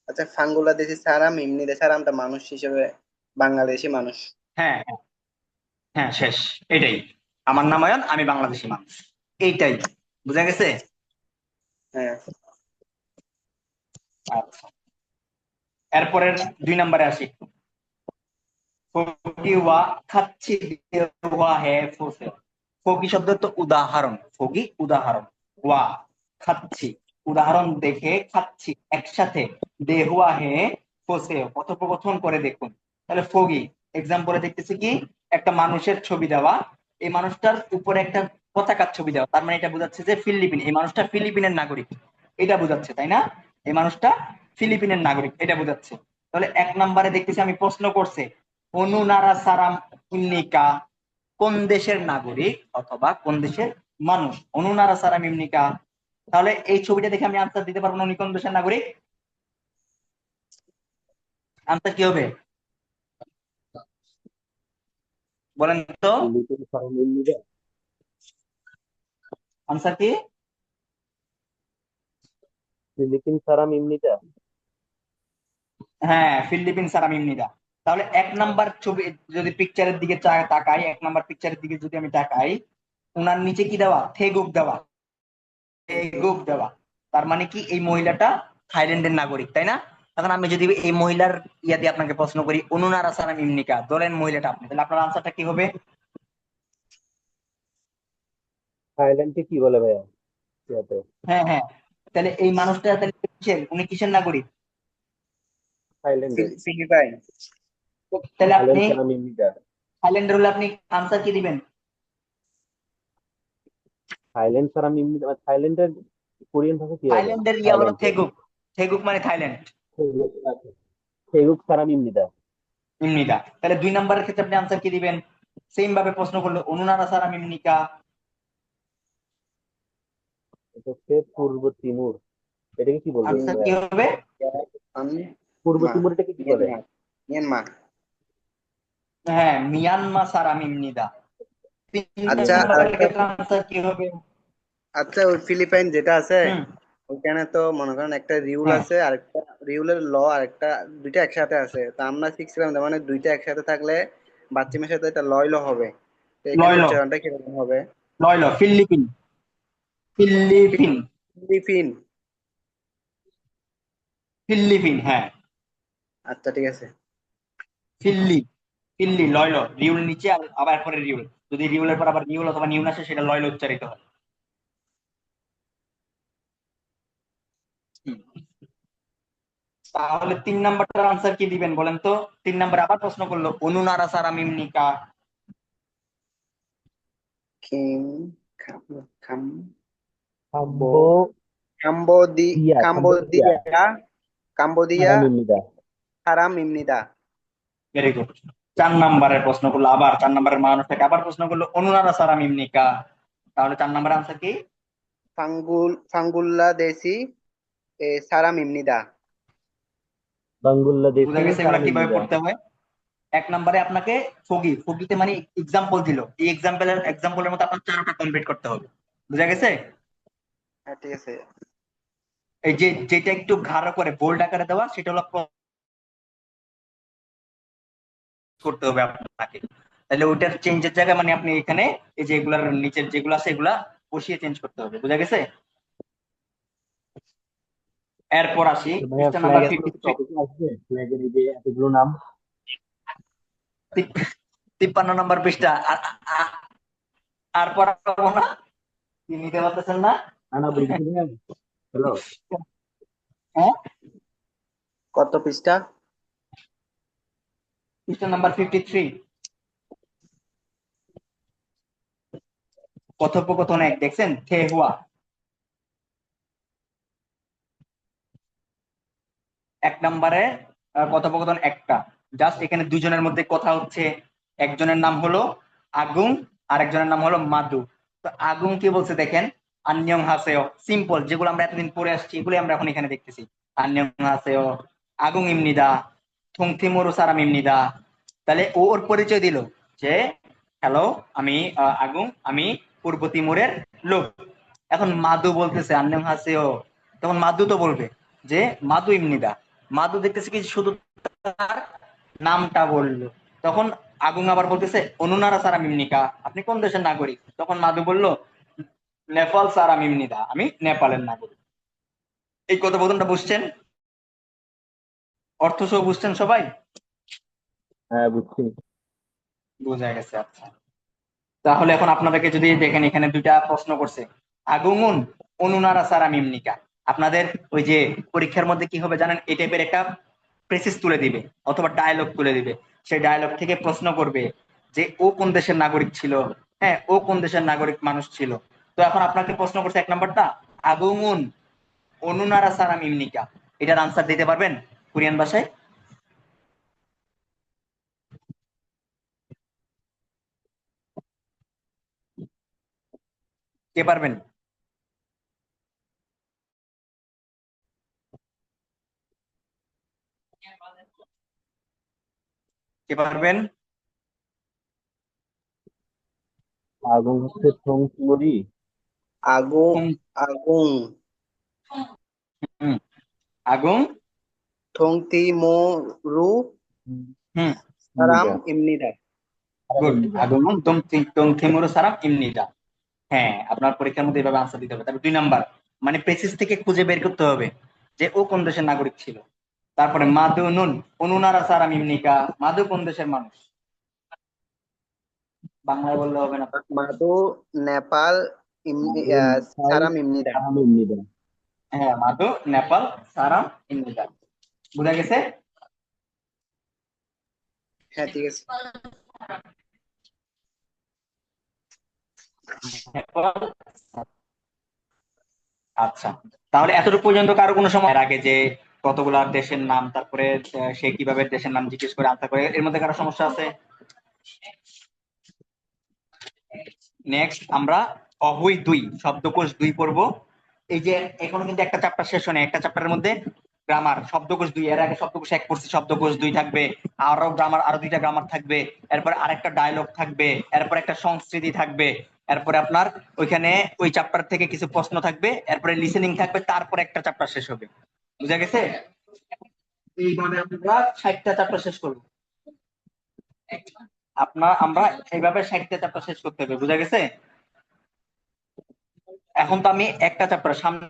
আচ্ছা, ফাঙ্গুলাদেশি সারাম ইমনিদা, সারামটা মানুষ হিসেবে বাংলাদেশি মানুষ। হ্যাঁ হ্যাঁ হ্যাঁ, শেষ। এটাই, আমার নাম অয়ন, আমি বাংলাদেশি মানুষ। এইটাই বুঝা গেছে। হ্যাঁ, আচ্ছা, এরপরের 2 নম্বরে আসি। ফকি ওয়া খাচ্ছি ওয়া হে ফসে। ফকি শব্দ তো উদাহরণ, ফকি উদাহরণ, ওয়া খাচ্ছি উদাহরণ দেখে খাচ্ছি একসাথে, দে হুয়া হে ফসে কথোপকথন করে দেখুন। তাহলে ফগি এক্সাম্পলে দেখতেছি কি, একটা মানুষের ছবি দেওয়া, এই মানুষটার উপরে একটা পতাকার ছবি দেওয়া, তার মানে এটা বোঝাচ্ছে যে ফিলিপিন, এই মানুষটা ফিলিপিনের নাগরিক, এটা বোঝাচ্ছে, তাই না? এই মানুষটা ফিলিপিনের নাগরিক, এটা বোঝাচ্ছে। তাহলে 1 নম্বরে দেখতেছি আমি প্রশ্ন করছে, অনুনারা সারাম ইমনিকা, কোন দেশের নাগরিক অথবা কোন দেশের মানুষ, অনুনারা সারাম ইমনিকা। তাহলে এই ছবিটা দেখে আমি আনসার দিতে পারবো না উনি কোন দেশের নাগরিক। আনসার কি হবে বলেন তো? ফিলিপিন সারাম ইমনিদা। আনসার কি? ফিলিপিন সারাম ইমনিদা। হ্যাঁ, ফিলিপিন সারাম ইমনিদা। তাহলে 1 নম্বর ছবি যদি পিকচারের দিকে তাকাই, 1 নম্বর পিকচারের দিকে যদি আমি তাকাই, উনার নিচে কি দেওয়া, থেগুক দেওয়া, থেগুক দেওয়া। তার মানে কি এই মহিলাটা থাইল্যান্ডের নাগরিক, তাই না? এখন আমি যদি এই মহিলার ইয়া দিয়ে আপনাকে প্রশ্ন করি, অনুনারা সারাম ইমনিকা, ধরেন মহিলাটা আপনি, তাহলে আপনার আনসারটা কি হবে? থাইল্যান্ডকে কি বলে ভাইয়া ইয়াতে? হ্যাঁ হ্যাঁ, তাহলে এই মানুষটা তাহলে উনি কিসের নাগরিক? থাইল্যান্ডের। ফিলিপাইন। তাহলে আপনি থাইল্যান্ড সারাম ইমনিদা। থাইল্যান্ডের হলে আপনি আনসার কি দিবেন? থাইল্যান্ড সারাম ইমনিদা মানে থাইল্যান্ডের কোরিয়ান ভাষা কি হবে? থাইল্যান্ডের ইয়া হলো থাইল্যান্ডের থেগুক, থেগুক মানে থাইল্যান্ড, থেগুক সারাম ইমনিদা। ইমনিদা। তাহলে 2 নম্বরের ক্ষেত্রে আপনি আনসার কি দিবেন? সেম ভাবে প্রশ্ন করলো, অনুনারা সারাম ইমনিকা। এটা হচ্ছে পূর্ব তিমুর। এটাকে কি বলবো আনসার কি ভাইয়া? হবে? আমি পূর্ব মা তিমুর এটাকে কি বলে? Myanmar, Myanmar. হ্যাঁ, মিয়ানমার সারাম ইমনিদা। তিন আচ্ছা, মিয়ানমার। নম্বরের আরেকটা, ক্ষেত্রে আনসার কি হবে? আচ্ছা ওই ফিলিপাইন যেটা আছে হুম, ওইখানে তো মনে করেন একটা রিউল হ্যাঁ, আছে, আরেকটা রিউলের ল, আরেকটা দুইটা একসাথে আছে। তা আমরা শিখছিলাম তার মানে দুইটা একসাথে থাকলে বাচ্চিমের সাথে এটা লয় ল হবে। তো এখানে লয়লো, উচ্চারণটা কিরকম হবে? লয়লো, ফিলিপিন, ফিলিপিন, ফিলিপিন। ফিলিপিন, হ্যাঁ, আচ্ছা, ঠিক আছে। ফিল্লি, ফিল্লি, লয়লো, রিউল নিচে আর আবার পরে রিউল, যদি রিউলের পর আবার রিউল অথবা নিউন আসে সেটা লয়লো উচ্চারিত হয়। হুম। তাহলে 3 নম্বরটার আনসার কি দিবেন বলেন তো? 3 নম্বরে আবার প্রশ্ন করলো, অনুনারা সারা মিমনিকা। কিম খাম খাম বো কাম্বোডিয়া কাম্বোদিয়া কাম্বোদিয়া সারাম ইমনিদা। হারাম ইমনিদা। Very good. 4 নম্বরের প্রশ্ন করলো, আবার 4 নম্বরের মানুষটাকে আবার প্রশ্ন করলো, অনুনারা সারা মিমনিকা। তাহলে 4 নম্বরের আনসার কি? ফাঙ্গুল্লা দেশি সারাম ইমনিদা। বুঝা বাংলাদেশি গেছে এগুলা সারাম কিভাবে ইমনিদা। পড়তে হয়? 1 নম্বরে আপনাকে ফগি, ফগিতে মানে এক্সাম্পল দিল, এই এক্সাম্পলের মতো আপনার 4টা কমপ্লিট করতে হবে। বুঝা গেছে? হ্যাঁ, ঠিক আছে। এই যে যেটা একটু গাঢ় করে বোল্ড আকারে দেওয়া সেটা হলো করতে হবে আপনাকে। তাহলে ওইটার চেঞ্জের জায়গায় মানে আপনি এখানে এই যে এগুলার নিচের যেগুলো আছে এগুলা বসিয়ে চেঞ্জ করতে হবে। বুঝা গেছে? এরপর আসি তো ভাইয়া পৃষ্ঠা নাম্বার ফ্ল্যাগ এর কোনো 53। টপিক আসবে? ফ্ল্যাগের এই যে এতগুলো নাম। 53 নম্বর পৃষ্ঠা। আর পড়াবো না, কি নিতে পারতেছেন না? না না, বলছি ভাইয়া। হ্যালো। হ্যাঁ, কত পৃষ্ঠা? পৃষ্ঠা নাম্বার 53, কথোপকথন 1 দেখছেন, থে হুয়া। 1 নম্বরে কথোপকথন একটা, জাস্ট এখানে দুজনের মধ্যে কথা হচ্ছে। একজনের নাম হলো আগুন, আর একজনের নাম হলো মাদু। তো আগুন কি বলছে দেখেন, আন্যং হাসেও, সিম্পল, যেগুলো আমরা এতদিন পড়ে আসছি এগুলো আমরা এখন এখানে দেখতেছি। 안녕하세요, আগুং입니다, 통티모르 사람입니다। তাহলে ও ওর পরিচয় দিল যে হ্যালো, আমি আগুং, আমি পূর্ব তিমুরের লোক। এখন মাদু বলতেছে 안녕하세요, তখন মাদু তো বলবে যে মাদু ইমনিদা। মাদু দেখতেছে কি শুধু তার নামটা বললো। তখন আগুন আবার বলতেছে অনুনারা সারা মিমনিকা, আপনি কোন দেশের নাগরিক? তখন মাদু বলল নেপাল সারা মিমনিদা, আমি নেপালের নাগরিক। এই কথোপকথনটা বুঝছেন? অর্থ সহ বুঝছেন সবাই? হ্যাঁ, বুঝছি। বোঝা গেছে, আচ্ছা। তাহলে এখন আপনাদেরকে যদি দেখেন, এখানে দুইটা প্রশ্ন করছে, আগুন অনুনারা সারা মিমনিকা। আপনাদের ওই যে পরীক্ষার মধ্যে কি হবে জানেন, এই টাইপের একটা প্রেসিস তুলে দিবে অথবা ডায়লগ তুলে দিবে। সেই ডায়লগ থেকে প্রশ্ন করবে যে ও কোন দেশের নাগরিক ছিল, হ্যাঁ ও কোন দেশের নাগরিক মানুষ ছিল। তো এখন আপনাকে প্রশ্ন করছে এক নাম্বারটা, আগুন অনুনারা সারা মিমনিকা, এটার আনসার দিতে পারবেন কোরিয়ান ভাষায়? কে পারবেন? কে পারবেন? আগুন হচ্ছে থংসমরি। আগুন হুম, আগুন হুম, আগুন, থংতিমোরু হুম, সারাম ইমনিদা। গুড, আগুন দংথিমুরু সারাম ইমনিদা। হ্যাঁ, আপনার পরীক্ষার মধ্যে এভাবে আনসার দিতে হবে। তারপর 2 নাম্বার, মানে প্রেসিস থেকে খুঁজে বের করতে হবে যে ও কোন দেশের নাগরিক ছিল। তারপরে মাদু নুন অনুনারা সারাম ইমনিকা, মাদু কোন দেশের মানুষ? বাংলায় বললে হবে না তো। মাদু নেপাল মাদু নেপাল সারাম ইমনিদা। সারাম এমনিদা। হ্যাঁ, মাদু নেপাল সারাম ইমনিকা। বুঝা গেছে? হ্যাঁ ঠিক আছে। নেপাল। আচ্ছা, তাহলে এতটুকু পর্যন্ত কারো কোনো সময় এর আগে যে কতগুলা দেশের নাম, তারপরে সে কিভাবে দেশের নাম জিজ্ঞেস করে আনসার করে, এর মধ্যে কারো সমস্যা আছে? নেক্সট আমরা অহুই 2 শব্দকোষ 2 পড়বো। এই যে এখনো কিন্তু একটা চ্যাপ্টার শেষ হয় নাই, একটা চ্যাপ্টারের মধ্যে গ্রামার শব্দকোষ 2, এর আগে শব্দকোষ 1 পড়ছি, শব্দকোষ 2 থাকবে, আরো গ্রামার, আরো 2টা গ্রামার থাকবে, এরপর আরেকটা ডায়লগ থাকবে, এরপর একটা সংস্কৃতি থাকবে, এরপরে আপনার ওইখানে ওই চ্যাপ্টার থেকে কিছু প্রশ্ন থাকবে, এরপরে লিসেনিং থাকবে, তারপর একটা চ্যাপ্টার শেষ হবে। বুঝা গেছে? এইভাবে আমরা 60টা চ্যাপ্টার শেষ করবো। আমরা এইভাবে 60টা চ্যাপ্টার শেষ করতে হবে। বুঝা গেছে? এখন তো আমি একটা চ্যাপ্টার সামনে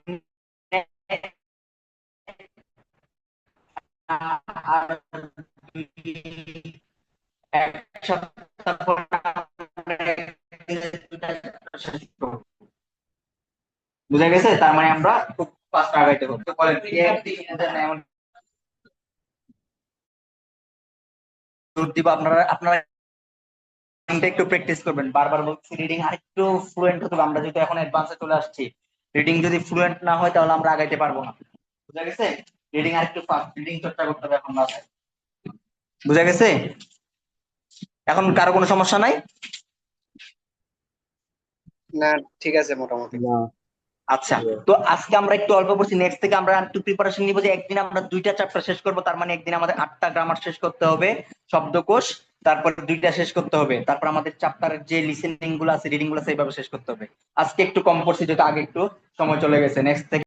আর এক সপ্তাহ পরে শেষ করব। বুঝা গেছে? তার মানে আমরা খুব ফাস্ট আগাইতে হবে। তো বলেন কে একদিকে বুঝেন না এমন জোর দিব? আপনারা রিডিংটা একটু প্র্যাকটিস করবেন। বারবার বলছি রিডিং আরেকটু ফ্লুয়েন্ট হতে হবে। আমরা যেহেতু এখন অ্যাডভান্সে চলে আসছি, রিডিং যদি ফ্লুয়েন্ট না হয় তাহলে আমরা আগাইতে পারবো না। বুঝা গেছে? রিডিং আরেকটু ফাস্ট, রিডিং চর্চা করতে হবে এখন বাসায়। বুঝা গেছে? এখন কারো কোনো সমস্যা নাই? না ঠিক আছে মোটামুটি। না। আচ্ছা, তো আজকে আমরা একটু অল্প পড়ছি, নেক্সট থেকে আমরা একটু প্রিপারেশন নিব যে একদিন আমরা 2টা চ্যাপ্টার শেষ করব। তার মানে একদিন আমাদের 8টা গ্রামার শেষ করতে হবে, শব্দকোষ, তারপর 2টা শেষ করতে হবে, তারপর আমাদের চ্যাপ্টারের যে লিসেনিং গুলো আছে, রিডিং গুলো আছে, এইভাবে শেষ করতে হবে। আজকে একটু কম পড়ছি, যেহেতু আগে একটু সময় চলে গেছে। নেক্সট থেকে